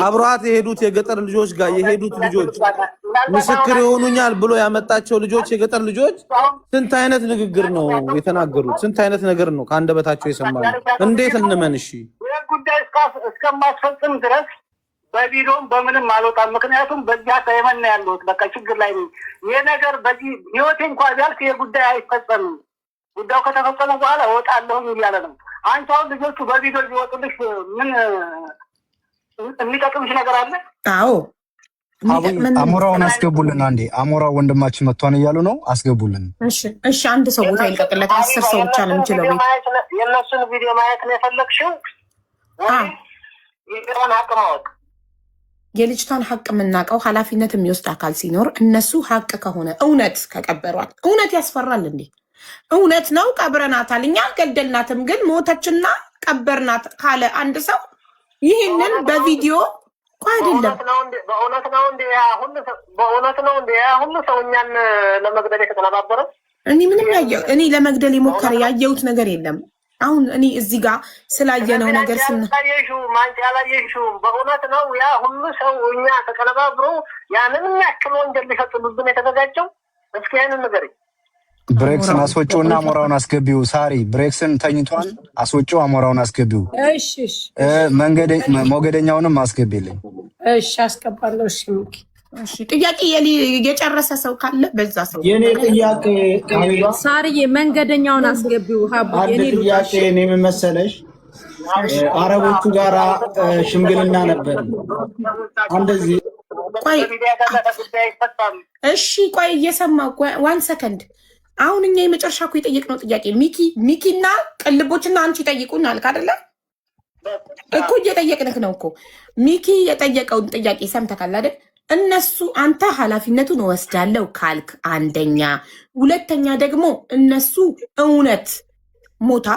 አብሯት የሄዱት የገጠር ልጆች ጋር የሄዱት ልጆች ምስክር ይሆኑኛል ብሎ ያመጣቸው ልጆች የገጠር ልጆች ስንት አይነት ንግግር ነው የተናገሩት? ስንት አይነት ነገር ነው ከአንደበታቸው የሰማነው? እንዴት እንመን? እሺ ጉዳይ እስከማስፈጽም ድረስ በቪዲዮም በምንም አልወጣም። ምክንያቱም በዚያ ከየመን ነው ያለሁት። በቃ ችግር ላይ ነኝ። ይሄ ነገር በዚህ ህይወቴ እንኳን ቢያልፍ የጉዳይ አይፈጸምም። ጉዳዩ ከተፈጸመ በኋላ እወጣለሁ እያለ ነው። አንቺ አሁን ልጆቹ በቪዲዮ ሊወጡልሽ ምን የሚጠቅምሽ ነገር አለ? አዎ አሞራውን አስገቡልን። አንዴ አሞራው ወንድማችን መጥቷን እያሉ ነው። አስገቡልን። እሺ አንድ ሰው ቦታ ይልቀቅለት። 10 ሰው ብቻ ነው የሚችለው። የእነሱን ቪዲዮ ማየት ነው የፈለግሽው? የግራን ሀቅ ማወቅ የልጅቷን ሀቅ የምናውቀው ኃላፊነት የሚወስድ አካል ሲኖር እነሱ ሀቅ ከሆነ እውነት ከቀበሯት እውነት ያስፈራል እንዴ? እውነት ነው ቀብረናታል፣ እኛ አልገደልናትም፣ ግን ሞተችና ቀበርናት ካለ አንድ ሰው ይህንን በቪዲዮ አይደለም። በእውነት ነው እንዴ? በእውነት ነው እንዴ? ሁሉ ሰው እኛን ለመግደል የተቀነባበረ? እኔ ምንም እኔ ለመግደል የሞከረ ያየሁት ነገር የለም። አሁን እኔ እዚህ ጋር ስላየነው ነገር ማንጫ ያላየሽውም በእውነት ነው። ያ ሁሉ ሰው እኛ ተቀነባብሮ ያንን የሚያክል ወንጀል ሊፈጽሙብን የተዘጋጀው? እስኪ ያንን ንገሪኝ። ብሬክስን አስወጪውና አሞራውን አስገቢው። ሳሪ ብሬክስን ተኝቷል፣ አስወጪው፣ አሞራውን አስገቢው። እሺ እሺ። ሞገደኛውንም አስገቢልኝ። እሺ አስገባለሁ። እሺ ሚኪ። እሺ ጥያቄ የጨረሰ ሰው ካለ በዛ ሰው የኔ ጥያቄ ሳሪዬ መንገደኛውን አስገቢው። ሀቡ የኔ ጥያቄ እኔ ምን መሰለሽ፣ አረቦቹ ጋራ ሽምግልና ነበር እንደዚህ። ቆይ እሺ ቆይ እየሰማሁ ዋን ሰከንድ። አሁን እኛ የመጨረሻ እኮ የጠየቅነው ጥያቄ ሚኪና ቅልቦችና አንቺ ጠይቁን አልክ አይደለ እኮ? እየጠየቅንክ ነው እኮ። ሚኪ የጠየቀውን ጥያቄ ሰምተካል አይደል? እነሱ አንተ ኃላፊነቱን ወስዳለው ካልክ አንደኛ፣ ሁለተኛ ደግሞ እነሱ እውነት ሞታ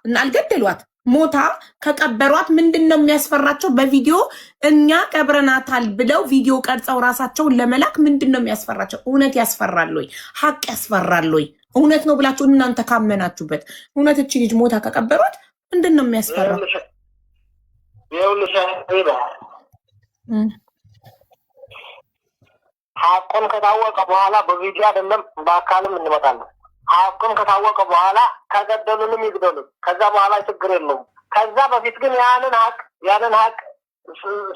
እና አልገደሏት ሞታ ከቀበሯት ምንድን ነው የሚያስፈራቸው? በቪዲዮ እኛ ቀብረናታል ብለው ቪዲዮ ቀርጸው ራሳቸውን ለመላክ ምንድን ነው የሚያስፈራቸው? እውነት ያስፈራል ወይ? ሀቅ ያስፈራል ወይ? እውነት ነው ብላችሁ እናንተ ካመናችሁበት እውነት እቺ ልጅ ሞታ ከቀበሯት ምንድን ነው የሚያስፈራው? ሀቁን ከታወቀ በኋላ በቪዲዮ አይደለም በአካልም እንመጣለን። ሀቁን ከታወቀ በኋላ ከገደሉንም ይግደሉን፣ ከዛ በኋላ ችግር የለውም። ከዛ በፊት ግን ያንን ሀቅ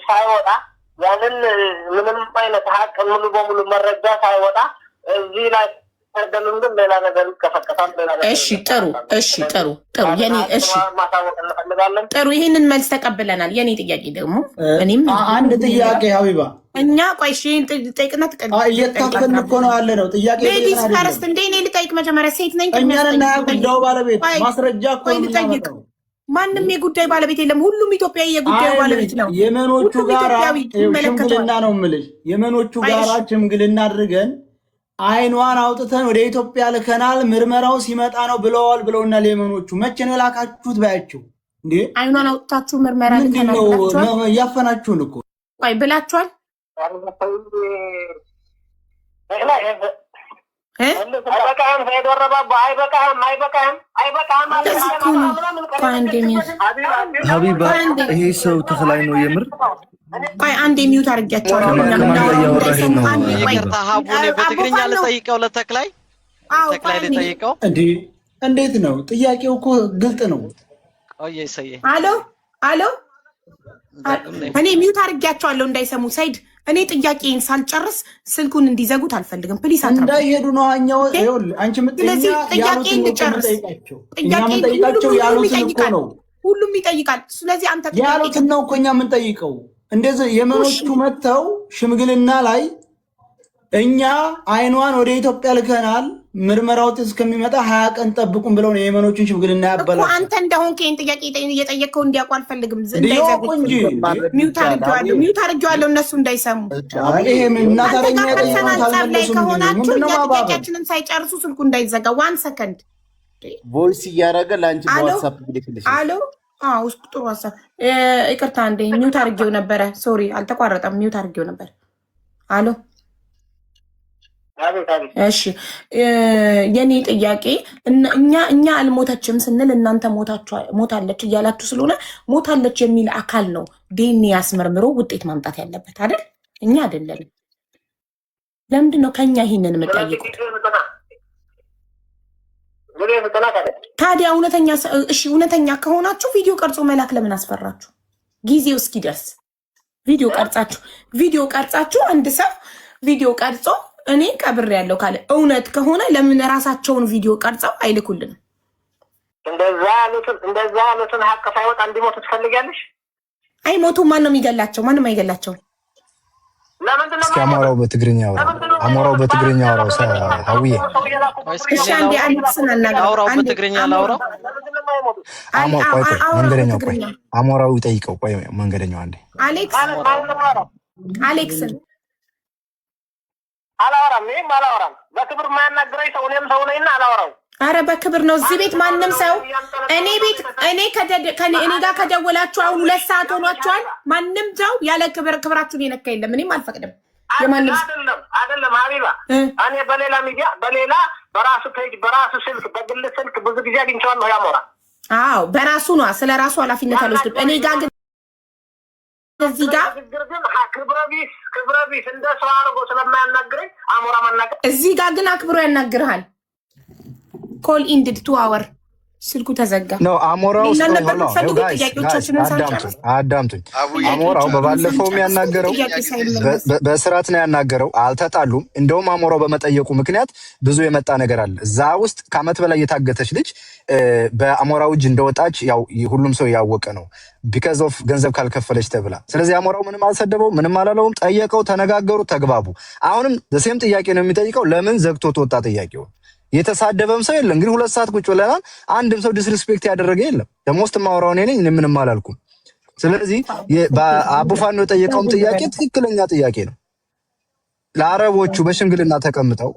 ሳይወጣ ያንን ምንም አይነት ሀቅ ሙሉ በሙሉ መረጃ ሳይወጣ እዚህ ላይ አይደለም ግን ሌላ ነገር ይከፈከፋል። እሺ ጥሩ የኔ ጥሩ ይሄንን መልስ ተቀብለናል። የኔ ጥያቄ ደግሞ እኔም አንድ ጥያቄ ሀቢባ እኛ ቆይ እሺ ጠይቅና እየተካፈልን እኮ ነው ያለ ነው ጥያቄ ሌዲስ ፈርስት እንደ እኔ ልጠይቅ መጀመሪያ ሴት ነኝ እኛንና ጉዳዩ ባለቤት ማስረጃ እኮ ልጠይቅ ማንም የጉዳይ ባለቤት የለም ሁሉም ኢትዮጵያዊ የጉዳዩ ባለቤት ነው የመኖቹ ጋራ ሽምግልና ነው የምልሽ የመኖቹ ጋራ ሽምግልና አድርገን አይኗን አውጥተን ወደ ኢትዮጵያ ልከናል ምርመራው ሲመጣ ነው ብለውና ለየመኖቹ መቼ ነው ላካችሁት ባያችሁ እንዴ አይኗን አውጥታችሁ ምርመራ ልከናል ነው ያፈናችሁን እኮ ቆይ ብላችኋል ሀቢባ ይሄ ሰው ተክላይ ነው የምር ቆይ አንዴ ሚውት አድርጊያቸዋለሁ ይቅርታ ሀቡኔ በትግርኛ ልጠይቀው ለተክላይ ተክላይ ልጠይቀው እንዴት ነው ጥያቄው እኮ ግልጥ ነው ቆይ ሰዬ አሎ እኔ ሚውት አድርጊያቸዋለሁ እንዳይሰሙ ሰይድ እኔ ጥያቄን ሳልጨርስ ስልኩን እንዲዘጉት አልፈልግም ፕሊስ እንዳይሄዱ ነው አኛው ይሁን አንቺ ምትኛ ጥያቄን ልጨርስ ጥያቄን ሁሉም ይጠይቃል ስለዚህ አንተ ያሉትን ነው እኮ እኛ የምንጠይቀው እንደዚህ የመኖቹ መተው ሽምግልና ላይ እኛ አይኗን ወደ ኢትዮጵያ ልከናል ምርመራው እስከሚመጣ 20 ቀን ጠብቁን ብለው ነው የመኖቹን ሽምግልና ያበላው አንተ እንደሆንክ ይሄን ጥያቄ እየጠየቀው እንዲያውቁ አልፈልግም እንዳይዘጉ ሚውት አድርጌዋለሁ እነሱ እንዳይሰሙ ይሄ ምን እናታረኛ ጥያቄያችንን ሳይጨርሱ ስልኩ እንዳይዘጋ 1 ሰከንድ ቮይስ እያደረገ ለአንቺ በዋትስአፕ ልክልሽ ውስጥ ጥሩ ሀሳብ ይቅርታ እንዴ ሚውት አድርጌው ነበረ ሶሪ አልተቋረጠም ሚውት አድርጌው ነበር አሎ እሺ የኔ ጥያቄ እኛ አልሞተችም ስንል እናንተ ሞታለች እያላችሁ ስለሆነ ሞታለች የሚል አካል ነው ዲኤንኤ ያስመርምሮ ውጤት ማምጣት ያለበት አይደል እኛ አይደለንም ለምንድን ነው ከኛ ይሄንን የምጠይቁት ታዲያ እውነተኛ ከሆናችሁ ቪዲዮ ቀርጾ መላክ ለምን አስፈራችሁ ጊዜው እስኪደርስ ቪዲዮ ቀርጻችሁ አንድ ሰው ቪዲዮ ቀርጾ እኔ ቀብር ያለው ካለ እውነት ከሆነ ለምን ራሳቸውን ቪዲዮ ቀርጸው አይልኩልንም እንደዛ ያሉትን ሀቅ ሳይወጣ እንዲሞቱ ትፈልጊያለሽ አይሞቱም ማን ነው የሚገላቸው ማንም አይገላቸው እስኪ አሞራው በትግርኛ አሞራው በትግርኛ አውራው ሀውዬ እሺ አንዴ አሌክስን አውራው በትግርኛ ላውራው መንገደኛው ቆይ አሞራው ይጠይቀው ቆይ መንገደኛው አንዴ አሌክስን አላወራም በክብር ማያናግረኝ ሰው እኔም ሰው ነኝና አላወራው አረ በክብር ነው እዚህ ቤት ማንም ሰው እኔ ጋር ከደወላችሁ አሁን 2 ሰዓት ሆኗችኋል ማንም ሰው ያለ ክብራችሁን የነካ የለም እኔም አልፈቅድም የማንም አይደለም ሀቢባ እኔ በሌላ ሚዲያ በራሱ ፔጅ በራሱ ስልክ በግል ስልክ ብዙ ጊዜ አግኝቼዋለሁ ያሞራ በራሱ ነው ስለ ራሱ ኃላፊነት አልወስድም እኔ ጋር ግን እዚህ ጋር ክብረ ቢስ እንደ ሰው አድርጎ ስለማያናግረኝ አሞራ ማናገር እዚህ ጋር ግን አክብሮ ያናግርሃል ኮል ኢንድድ 2 አወር ስልኩ ተዘጋ ነው አሞራው አዳምጡኝ አሞራው በባለፈው የሚያናገረው በስርዓት ነው ያናገረው አልተጣሉም እንደውም አሞራው በመጠየቁ ምክንያት ብዙ የመጣ ነገር አለ እዛ ውስጥ ከአመት በላይ የታገተች ልጅ በአሞራው እጅ እንደወጣች ያው ሁሉም ሰው ያወቀ ነው because of ገንዘብ ካልከፈለች ተብላ ስለዚህ አሞራው ምንም አልሰደበው ምንም አላለውም ጠየቀው ተነጋገሩ ተግባቡ አሁንም ዘሴም ጥያቄ ነው የሚጠይቀው ለምን ዘግቶት ወጣ ጥያቄው የተሳደበም ሰው የለም ግን 2 ሰዓት ቁጭ ብለናል አንድም ሰው ዲስሪስፔክት ያደረገ የለም ደሞስት ማውራው ነኝ ምንም አላልኩም ስለዚህ በአቡፋን ነው የጠየቀውም ጥያቄ ትክክለኛ ጥያቄ ነው ለአረቦቹ በሽምግልና ተቀምጠው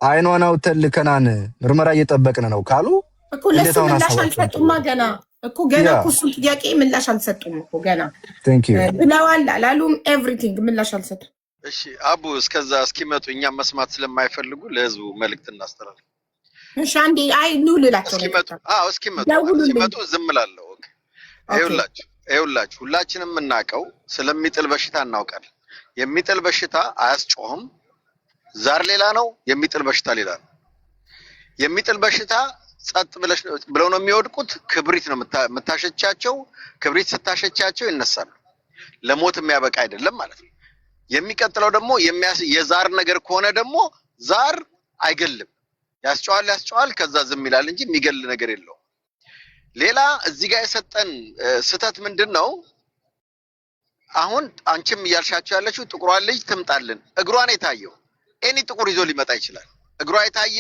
አይኗን አውጥተን ልከናን ምርመራ እየጠበቅን ነው ካሉ እኮ ለሰው ምላሽ አልሰጡም ገና እሱ ጥያቄ ምላሽ አልሰጡም እኮ ገና ብለዋል አላሉም ኤቭሪቲንግ ምላሽ አልሰጡም እሺ አቡ እስከዛ እስኪመጡ እኛም መስማት ስለማይፈልጉ ለህዝቡ መልእክት እናስተላልፍ እሺ አንዴ ኑ ልላቸው እስኪመጡ ዝም እላለሁ ይኸውላችሁ ሁላችንም እናውቀው ስለሚጥል በሽታ እናውቃለን የሚጥል በሽታ አያስጮህም ዛር ሌላ ነው የሚጥል በሽታ ሌላ ነው የሚጥል በሽታ ጸጥ ብለው ነው የሚወድቁት ክብሪት ነው የምታሸቻቸው ክብሪት ስታሸቻቸው ይነሳሉ ለሞት የሚያበቃ አይደለም ማለት ነው የሚቀጥለው ደግሞ የዛር ነገር ከሆነ ደግሞ ዛር አይገልም ያስጨዋል ከዛ ዝም ይላል እንጂ የሚገል ነገር የለው ሌላ እዚህ ጋር የሰጠን ስተት ምንድነው አሁን አንቺም ያልሻቸው ያለችው ጥቁሯ ልጅ ትምጣልን እግሯን የታየው ኤኒ ጥቁር ይዞ ሊመጣ ይችላል እግሯ የታየ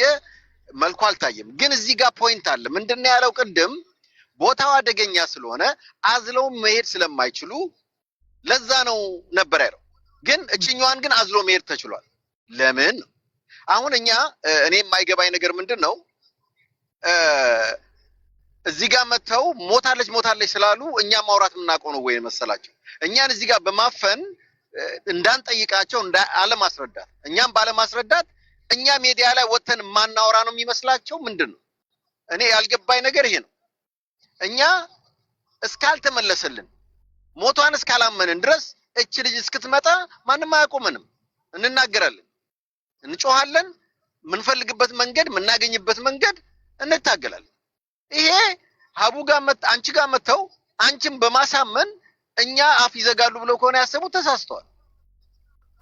መልኩ አልታየም ግን እዚህ ጋር ፖይንት አለ ምንድነው ያለው ቅድም ቦታው አደገኛ ስለሆነ አዝለው መሄድ ስለማይችሉ ለዛ ነው ነበር ያለው ግን እቺኛዋን ግን አዝሎ መሄድ ተችሏል ለምን አሁን እኔ የማይገባኝ ነገር ምንድነው እዚህ ጋር መተው ሞታለች ስላሉ እኛ ማውራት ምናቆ ነው ወይ መሰላቸው እኛን እዚህ ጋር በማፈን እንዳንጠይቃቸው አለማስረዳት እኛም ባለማስረዳት እኛ ሚዲያ ላይ ወተን ማናወራ ነው የሚመስላቸው ምንድነው እኔ ያልገባኝ ነገር ይሄ ነው እኛ እስካልተመለሰልን ሞቷን እስካላመንን ድረስ እቺ ልጅ እስክትመጣ ማንንም አያቆመንም እንናገራለን እንጮሃለን ምንፈልግበት መንገድ ምናገኝበት መንገድ እንታገላለን ይሄ ሀቡ ጋር አንቺ ጋር መተው አንቺም በማሳመን እኛ አፍ ይዘጋሉ ብለው ከሆነ ያሰቡት ተሳስተዋል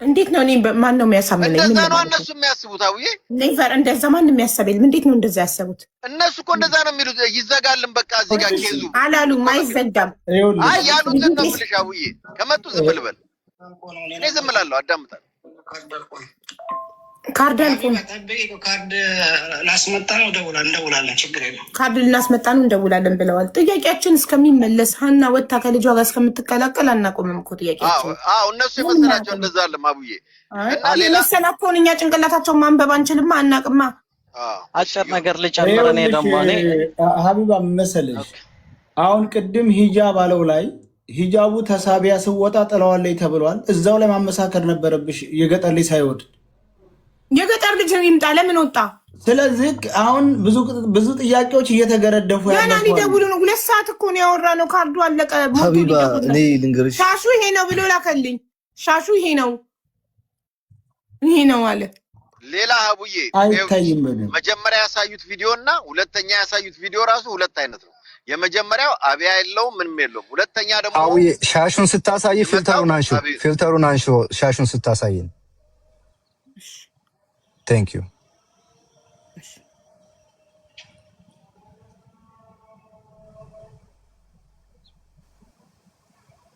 እንዴት ነው ማን ነው የሚያሳምነኝ እንደዛ ነው እነሱ የሚያስቡት አውዬ ኔቨር እንደዛ ማን የሚያሳበል እንዴት ነው እንደዛ ያሰቡት እነሱ እኮ እንደዛ ነው የሚሉት ይዘጋልን በቃ እዚህ ጋር ኬዙ አላሉም አይዘጋም አይ ያሉት ነው ብለሽ አውዬ ከመጡ ዝም ልበል እኔ ዝም እላለሁ አዳምጣለሁ ካርድ አልኩኝ ካርድ ላስመጣ ነው እንደውላለን ችግር የለም ካርድ ልናስመጣ ነው እንደውላለን ብለዋል ጥያቄያችን እስከሚመለስ ሀና ወጣ ከልጇ ጋር እስከምትቀላቀል አናቆምም እኮ ጥያቄያችን እነሱ የመሰላቸው እንደዛ አለ ማቡዬ እና የመሰላቸውን እኛ ጭንቅላታቸውን ማንበብ አንችልማ አናቅማ አጭር ነገር ልጨምር እኔ ደግሞ ሀቢባ መሰለሽ አሁን ቅድም ሂጃብ አለው ላይ ሂጃቡ ተሳቢያ ስወጣ ጥለዋለች ተብሏል እዛው ላይ ማመሳከር ነበረብሽ የገጠር ልጅ ሳይወድ የገጠር ልጅ ይምጣ ለምን ወጣ ስለዚህ አሁን ብዙ ጥያቄዎች እየተገረደፉ ያለው ያና ሊደውሉ ነው 2 ሰዓት እኮ ነው ያወራነው ካርዱ አለቀ ሀቢባ እኔ ልንገርሽ ሻሹ ይሄ ነው ብሎ ላከልኝ ሻሹ ይሄ ነው አለ ሌላ ሀቡዬ አይታይም መጀመሪያ ያሳዩት ቪዲዮና ሁለተኛ ያሳዩት ቪዲዮ ራሱ ሁለት አይነት ነው የመጀመሪያው አብያ የለውም ምንም የለውም ሁለተኛ ደግሞ አውዬ ሻሹን ስታሳይ ፊልተሩን አንሺ ሻሹን ስታሳይ Thank you.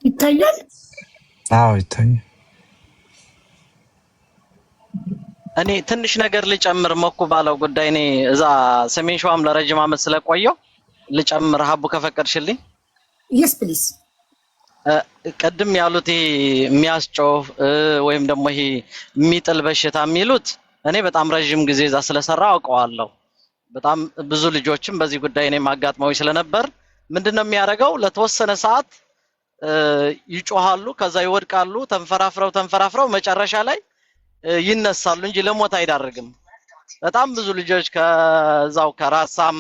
ይታያል? አዎ ይታያል። እኔ ትንሽ ነገር ልጨምር መኩ ባለው ጉዳይ እኔ እዛ ሰሜን ሸዋም ለረጅም ዓመት ስለቆየው ልጨምር ሀቡ ከፈቀድሽልኝ Yes please. ቀድም ያሉት የሚያስጮህ ወይም ደግሞ ይሄ የሚጥል በሽታ የሚሉት እኔ በጣም ረጅም ጊዜ እዛ ስለሰራ አውቀዋለሁ በጣም ብዙ ልጆችም በዚህ ጉዳይ እኔ ማጋጥመው ስለነበር ምንድነው የሚያደርገው ለተወሰነ ሰዓት ይጮሃሉ ከዛ ይወድቃሉ ተንፈራፍረው መጨረሻ ላይ ይነሳሉ እንጂ ለሞት አይዳርግም በጣም ብዙ ልጆች ከዛው ከራሳም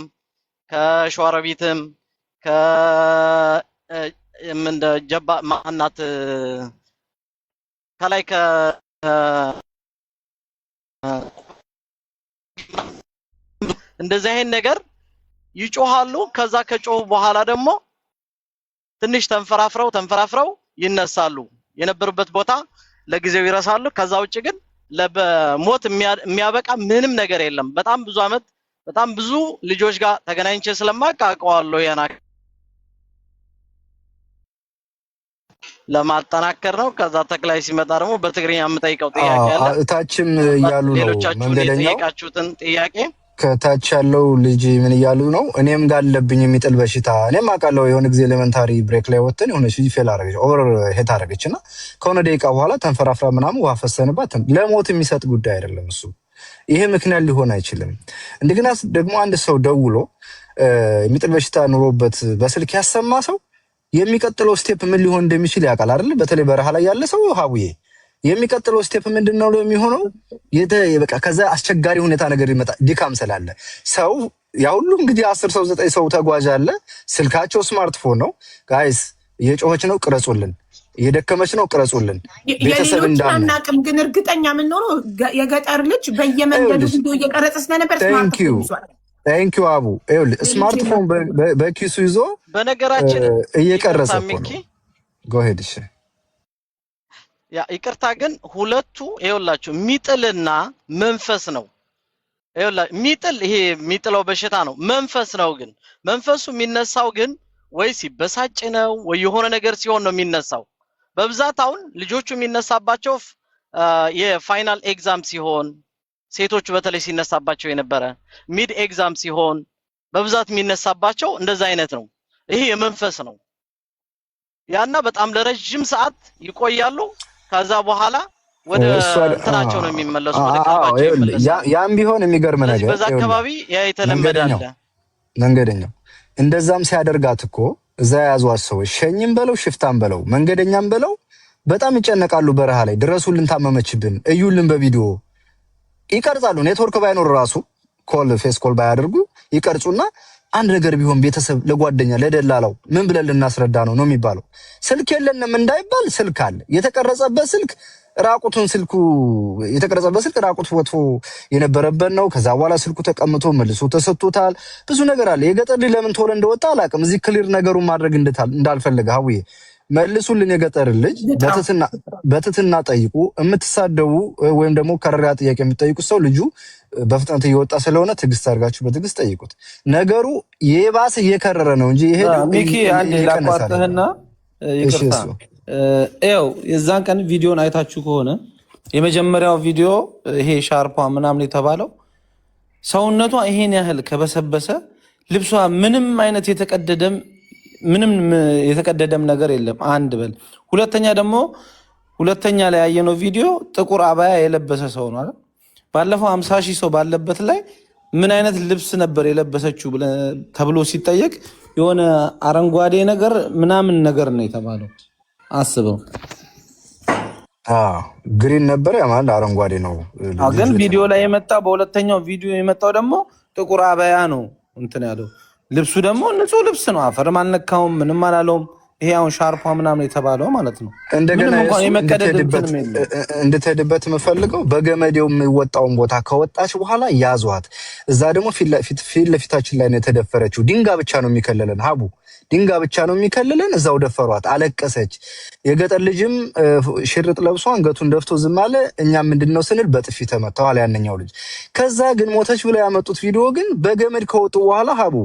ከሸዋሮቢትም እንደ ጀባ ማናት ከላይ እንደዚህ አይነት ነገር ይጮሃሉ ከዛ ከጮሁ በኋላ ደግሞ ትንሽ ተንፈራፍረው ይነሳሉ የነበሩበት ቦታ ለጊዜው ይረሳሉ ከዛ ውጪ ግን ለሞት የሚያበቃ ምንም ነገር የለም በጣም ብዙ አመት በጣም ብዙ ልጆች ጋር ተገናኝቼ ስለማቃቀዋለሁ ያና ለማጠናከር ነው ከዛ ተክላይ ሲመጣ ደግሞ በትግርኛ የምጠይቀው ጥያቄ አለ እታችም ያሉ ነው መንገደኛው ጠይቃችሁትን ጥያቄ ከታች ያለው ልጅ ምን ይያሉ ነው እኔም ጋር አለብኝ የሚጥል በሽታ እኔም አቃለው የሆነ ጊዜ ኤሌመንታሪ ብሬክ ላይ ወጥተን የሆነ ሺ ፌል አረገች ኦቨር ሄት አረገችና ከሆነ ደቂቃ በኋላ ተንፈራፍራ ምናምን ውሃ ፈሰነባት ለሞት የሚሰጥ ጉዳይ አይደለም እሱ ይሄ ምክንያት ሊሆን አይችልም እንደገና ደግሞ አንድ ሰው ደውሎ የሚጥል በሽታ ኑሮበት በስልክ ያሰማ ሰው የሚቀጥለው ስቴፕ ምን ሊሆን እንደሚችል ያውቃል አይደል በተለይ በረሃ ላይ ያለ ሰው ሀቡዬ የሚቀጥለው ስቴፕ ምንድነው የሚሆነው በቃ ከዛ አስቸጋሪ ሁኔታ ነገር ይመጣ ዲካም ስላለ ሰው ያ ሁሉ እንግዲህ 10 ሰው 9 ሰው ተጓዥ አለ ስልካቸው ስማርትፎን ነው ጋይስ እየጮኸች ነው ቅረጹልን እየደከመች ነው ቅረጹልን ቤተሰብ እንዳናቅም ግን እርግጠኛ ምን ኖሮ የገጠር ልጅ በየመንገዱ ቪዲዮ እየቀረጸ ስለነበር ስማርትፎን Thank you አቡ ስማርትፎን በኪሱ ይዞ በነገራችን እየቀረጸ ነው go ahead እሺ ያ ይቅርታ ግን ሁለቱ ይኸውላችሁ ሚጥልና መንፈስ ነው ሚጥል ይሄ ሚጥለው በሽታ ነው፣ መንፈስ ነው። ግን መንፈሱ የሚነሳው ግን ወይ ሲበሳጭ ነው ወይ የሆነ ነገር ሲሆን ነው የሚነሳው። በብዛት አሁን ልጆቹ የሚነሳባቸው የፋይናል ኤግዛም ሲሆን፣ ሴቶቹ በተለይ ሲነሳባቸው የነበረ ሚድ ኤግዛም ሲሆን በብዛት የሚነሳባቸው እንደዛ አይነት ነው። ይሄ የመንፈስ ነው። ያና በጣም ለረጅም ሰዓት ይቆያሉ። ከዛ በኋላ ወደ እንትናቸው ነው የሚመለሱ፣ ወደ ቀልባቸው ይመለሳሉ። ያም ቢሆን የሚገርም ነገር በዛ አካባቢ ያ የተለመደ አለ። መንገደኛው እንደዛም ሲያደርጋት እኮ እዛ ያዟት ሰዎች ሸኝም በለው ሽፍታም በለው መንገደኛም በለው በጣም ይጨነቃሉ። በረሃ ላይ ድረሱልን፣ ታመመችብን፣ እዩልን፣ በቪዲዮ ይቀርጻሉ። ኔትወርክ ባይኖር ራሱ ኮል ፌስ ኮል ባያደርጉ ይቀርጹና አንድ ነገር ቢሆን ቤተሰብ ለጓደኛ ለደላላው ምን ብለን ልናስረዳ ነው የሚባለው። ስልክ የለንም እንዳይባል ስልክ አለ። የተቀረጸበት ስልክ ራቁቱን ስልኩ የተቀረጸበት ስልክ ራቁት ፎቶ የነበረበት ነው። ከዛ በኋላ ስልኩ ተቀምጦ መልሶ ተሰጥቶታል። ብዙ ነገር አለ። የገጠር ልጅ ለምን ቶሎ እንደወጣ አላውቅም። እዚህ ክሊር ነገሩን ማድረግ እንዳልፈልግ ሀውዬ መልሱልን። የገጠር ልጅ በትትና ጠይቁ። የምትሳደቡ ወይም ደግሞ ከረራ ጥያቄ የምትጠይቁ ሰው ልጁ በፍጥነት እየወጣ ስለሆነ ትግስት አድርጋችሁ በትግስት ጠይቁት። ነገሩ የባሰ እየከረረ ነው እንጂ ይሄ ሚኪ አንዴ ላቋርጥህና ይቅርታ። የዛን ቀን ቪዲዮን አይታችሁ ከሆነ የመጀመሪያው ቪዲዮ ይሄ ሻርፓ ምናምን የተባለው ሰውነቷ ይሄን ያህል ከበሰበሰ ልብሷ ምንም አይነት የተቀደደም ነገር የለም። አንድ በል ሁለተኛ ደግሞ ሁለተኛ ላይ ያየነው ቪዲዮ ጥቁር አባያ የለበሰ ሰው ነው አይደል? ባለፈው 50 ሺህ ሰው ባለበት ላይ ምን አይነት ልብስ ነበር የለበሰችው ተብሎ ሲጠየቅ የሆነ አረንጓዴ ነገር ምናምን ነገር ነው የተባለው። አስበው። ግሪን ነበር ያማል አረንጓዴ ነው። ግን ቪዲዮ ላይ የመጣው በሁለተኛው ቪዲዮ የመጣው ደግሞ ጥቁር አባያ ነው እንትን ያለው። ልብሱ ደግሞ ንጹህ ልብስ ነው። አፈርም አልነካውም፣ ምንም አላለውም። ይሄ አሁን ሻርፓ ምናምን የተባለው ማለት ነው። እንደገና እንድትሄድበት የምፈልገው በገመዴው የሚወጣውን ቦታ ከወጣች በኋላ ያዟት። እዛ ደግሞ ፊት ለፊታችን ላይ ነው የተደፈረችው። ድንጋይ ብቻ ነው የሚከለለን ሀቡ፣ ድንጋይ ብቻ ነው የሚከልለን። እዛው ደፈሯት፣ አለቀሰች። የገጠር ልጅም ሽርጥ ለብሶ አንገቱን ደፍቶ ዝም አለ። እኛም ምንድነው ስንል በጥፊ ተመታዋል ያንኛው ልጅ። ከዛ ግን ሞተች ብለው ያመጡት ቪዲዮ ግን በገመድ ከወጡ በኋላ ሀቡ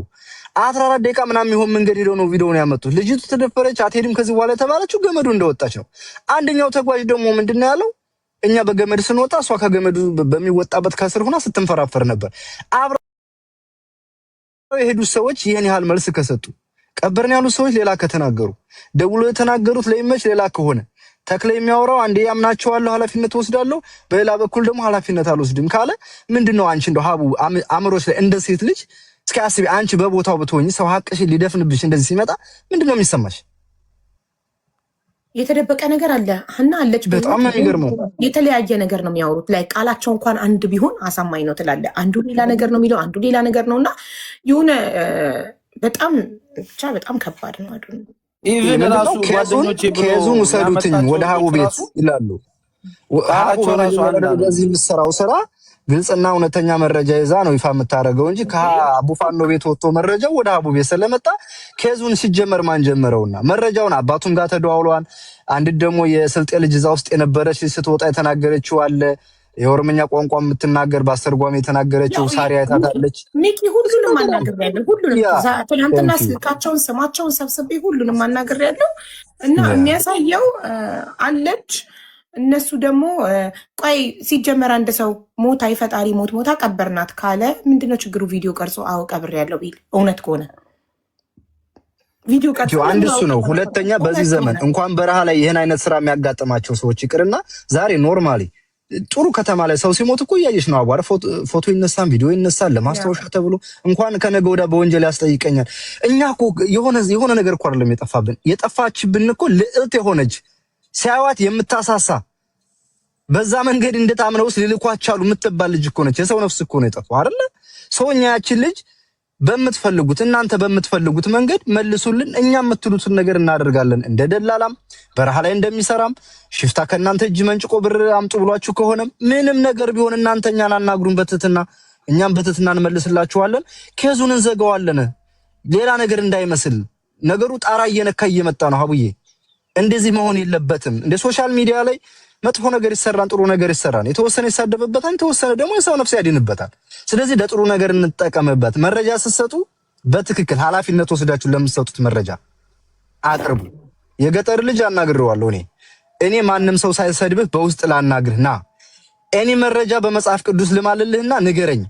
14 ደቂቃ ምናምን ይሆን መንገድ ሄደው ነው ቪዲዮውን ያመጡት። ልጅቱ ተደፈረች፣ አትሄድም ከዚህ በኋላ የተባለችው ገመዱ እንደወጣች ነው። አንደኛው ተጓዥ ደግሞ ምንድነው ያለው? እኛ በገመድ ስንወጣ እሷ ከገመዱ በሚወጣበት ከስር ሆና ስትንፈራፈር ነበር። አብረው የሄዱት ሰዎች ይሄን ያህል መልስ ከሰጡ፣ ቀበርን ያሉት ሰዎች ሌላ ከተናገሩ፣ ደውሎ የተናገሩት ለይመች ሌላ ከሆነ ተክለ የሚያወራው አንዴ ያምናቸዋለሁ ኃላፊነት ወስዳለሁ፣ በሌላ በኩል ደግሞ ኃላፊነት አልወስድም ካለ ምንድነው አንቺ እንደው ሀቡ አእምሮች ላይ እንደ ሴት ልጅ እስኪ አስቢ። አንቺ በቦታው ብትሆኚ ሰው ሀቅሽን ሊደፍንብሽ እንደዚህ ሲመጣ ምንድነው የሚሰማሽ? የተደበቀ ነገር አለ ሀና አለች። በጣም ነው የሚገርመው። የተለያየ ነገር ነው የሚያወሩት። ላይ ቃላቸው እንኳን አንድ ቢሆን አሳማኝ ነው ትላለህ። አንዱ ሌላ ነገር ነው የሚለው፣ አንዱ ሌላ ነገር ነውና የሆነ በጣም ብቻ በጣም ከባድ ነው። ኢቭን ራሱ ጓደኞቼ ኬዙን ውሰዱትኝ ወደ ሀቡ ቤት ይላሉ። ሀቡ በዚህ የምትሰራው ስራ ግልጽና እውነተኛ መረጃ ይዛ ነው ይፋ የምታደርገው እንጂ ከአቡ ፋኖ ቤት ወጥቶ መረጃው ወደ አቡ ቤት ስለመጣ ኬዙን ሲጀመር ማን ጀመረውና መረጃውን አባቱም ጋር ተደዋውሏል። አንድ ደግሞ የስልጤ ልጅ እዛ ውስጥ የነበረች ስትወጣ የተናገረችው አለ። የኦሮምኛ ቋንቋ የምትናገር በአስተርጓሚ የተናገረችው ሳሪያ አይታታለች። ሚኪ ሁሉንም አናገር ያለው ሁሉንም ትናንትና ስልካቸውን ስማቸውን ሰብስቤ ሁሉንም አናገር ያለው እና የሚያሳየው አለች። እነሱ ደግሞ ቆይ ሲጀመር አንድ ሰው ሞታ የፈጣሪ ሞታ ቀበርናት ካለ ምንድነው ችግሩ? ቪዲዮ ቀርጾ አዎ ቀብር ያለው ቢል እውነት ከሆነ ቪዲዮ ቀርጾ አንድ እሱ ነው። ሁለተኛ በዚህ ዘመን እንኳን በረሃ ላይ ይሄን አይነት ስራ የሚያጋጥማቸው ሰዎች ይቅርና ዛሬ ኖርማሊ ጥሩ ከተማ ላይ ሰው ሲሞት እኮ እያየሽ ነው። አቧራ ፎቶ ይነሳል፣ ቪዲዮ ይነሳል ለማስታወሻ ተብሎ እንኳን ከነገ ወዲያ በወንጀል ያስጠይቀኛል። እኛ እኮ የሆነ ነገር እኮ አይደለም የጠፋብን። የጠፋችብን እኮ ልዕልት የሆነች ሲያዋት የምታሳሳ በዛ መንገድ እንደታምነውስ ሊልኳቻሉ የምትባል ልጅ እኮ ነች። የሰው ነፍስ እኮ ነው የጠፋው አይደለ? ሰውኛ ያችን ልጅ በምትፈልጉት እናንተ በምትፈልጉት መንገድ መልሱልን። እኛ የምትሉትን ነገር እናደርጋለን። እንደ ደላላም በረሃ ላይ እንደሚሰራም ሽፍታ ከእናንተ እጅ መንጭቆ ብር አምጡ ብሏችሁ ከሆነ ምንም ነገር ቢሆን እናንተ እኛን አናግሩን በትትና እኛም በትትና እንመልስላችኋለን። ኬዙን እንዘጋዋለን። ሌላ ነገር እንዳይመስል ነገሩ ጣራ እየነካ እየመጣ ነው። ሀቡዬ እንደዚህ መሆን የለበትም። እንደ ሶሻል ሚዲያ ላይ መጥፎ ነገር ይሰራን፣ ጥሩ ነገር ይሰራን። የተወሰነ ይሳደብበታል፣ የተወሰነ ደግሞ የሰው ነፍስ ያድንበታል። ስለዚህ ለጥሩ ነገር እንጠቀምበት። መረጃ ስትሰጡ በትክክል ኃላፊነት ወስዳችሁ ለምትሰጡት መረጃ አቅርቡ። የገጠር ልጅ አናግረዋለሁ እኔ ማንም ሰው ሳይሰድብህ በውስጥ ላናግርህ ና እኔ መረጃ በመጽሐፍ ቅዱስ ልማልልህና ንገረኝ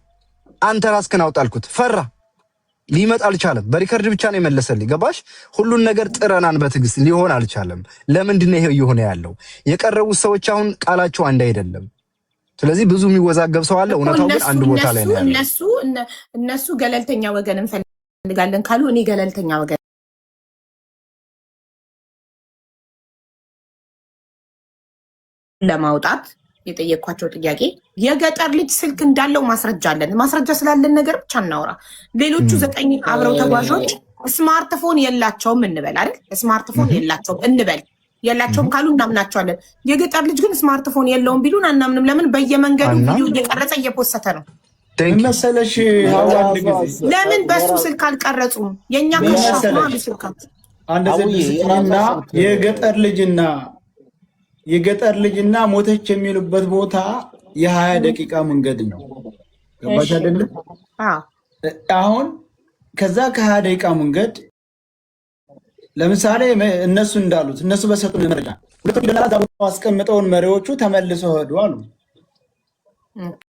አንተ ራስህን አውጣልኩት። ፈራ ሊመጣ አልቻለም። በሪከርድ ብቻ ነው የመለሰልኝ። ገባሽ? ሁሉን ነገር ጥረናን በትዕግስት ሊሆን አልቻለም። ለምንድን ነው ይሄ እየሆነ ያለው? የቀረቡት ሰዎች አሁን ቃላቸው አንድ አይደለም። ስለዚህ ብዙ የሚወዛገብ ሰው አለ። እውነታው ግን አንድ ቦታ ላይ ነው ያለው። እነሱ ገለልተኛ ወገን እንፈልጋለን ካሉ እኔ ገለልተኛ ወገን ለማውጣት የጠየኳቸው ጥያቄ የገጠር ልጅ ስልክ እንዳለው ማስረጃ አለን። ማስረጃ ስላለን ነገር ብቻ እናውራ። ሌሎቹ 9 አብረው ተጓዦች ስማርትፎን የላቸውም እንበል አይደል? ስማርትፎን የላቸውም እንበል። የላቸውም ካሉ እናምናቸዋለን። የገጠር ልጅ ግን ስማርትፎን የለውም ቢሉን አናምንም። ለምን? በየመንገዱ ቪዲዮ እየቀረጸ እየፖሰተ ነው መሰለሽ። ለምን በሱ ስልክ አልቀረጹም? የኛ ከሻማ ስልካት አንድ ዘብስና የገጠር ልጅና ሞተች የሚሉበት ቦታ የ20 ደቂቃ መንገድ ነው። ገባሽ አይደለ? አሁን ከዛ ከ20 ደቂቃ መንገድ ለምሳሌ እነሱ እንዳሉት እነሱ በሰጡን መረጃ ሁለቱም ደላላ አስቀምጠውን መሪዎቹ ተመልሰው ሄዱ አሉ።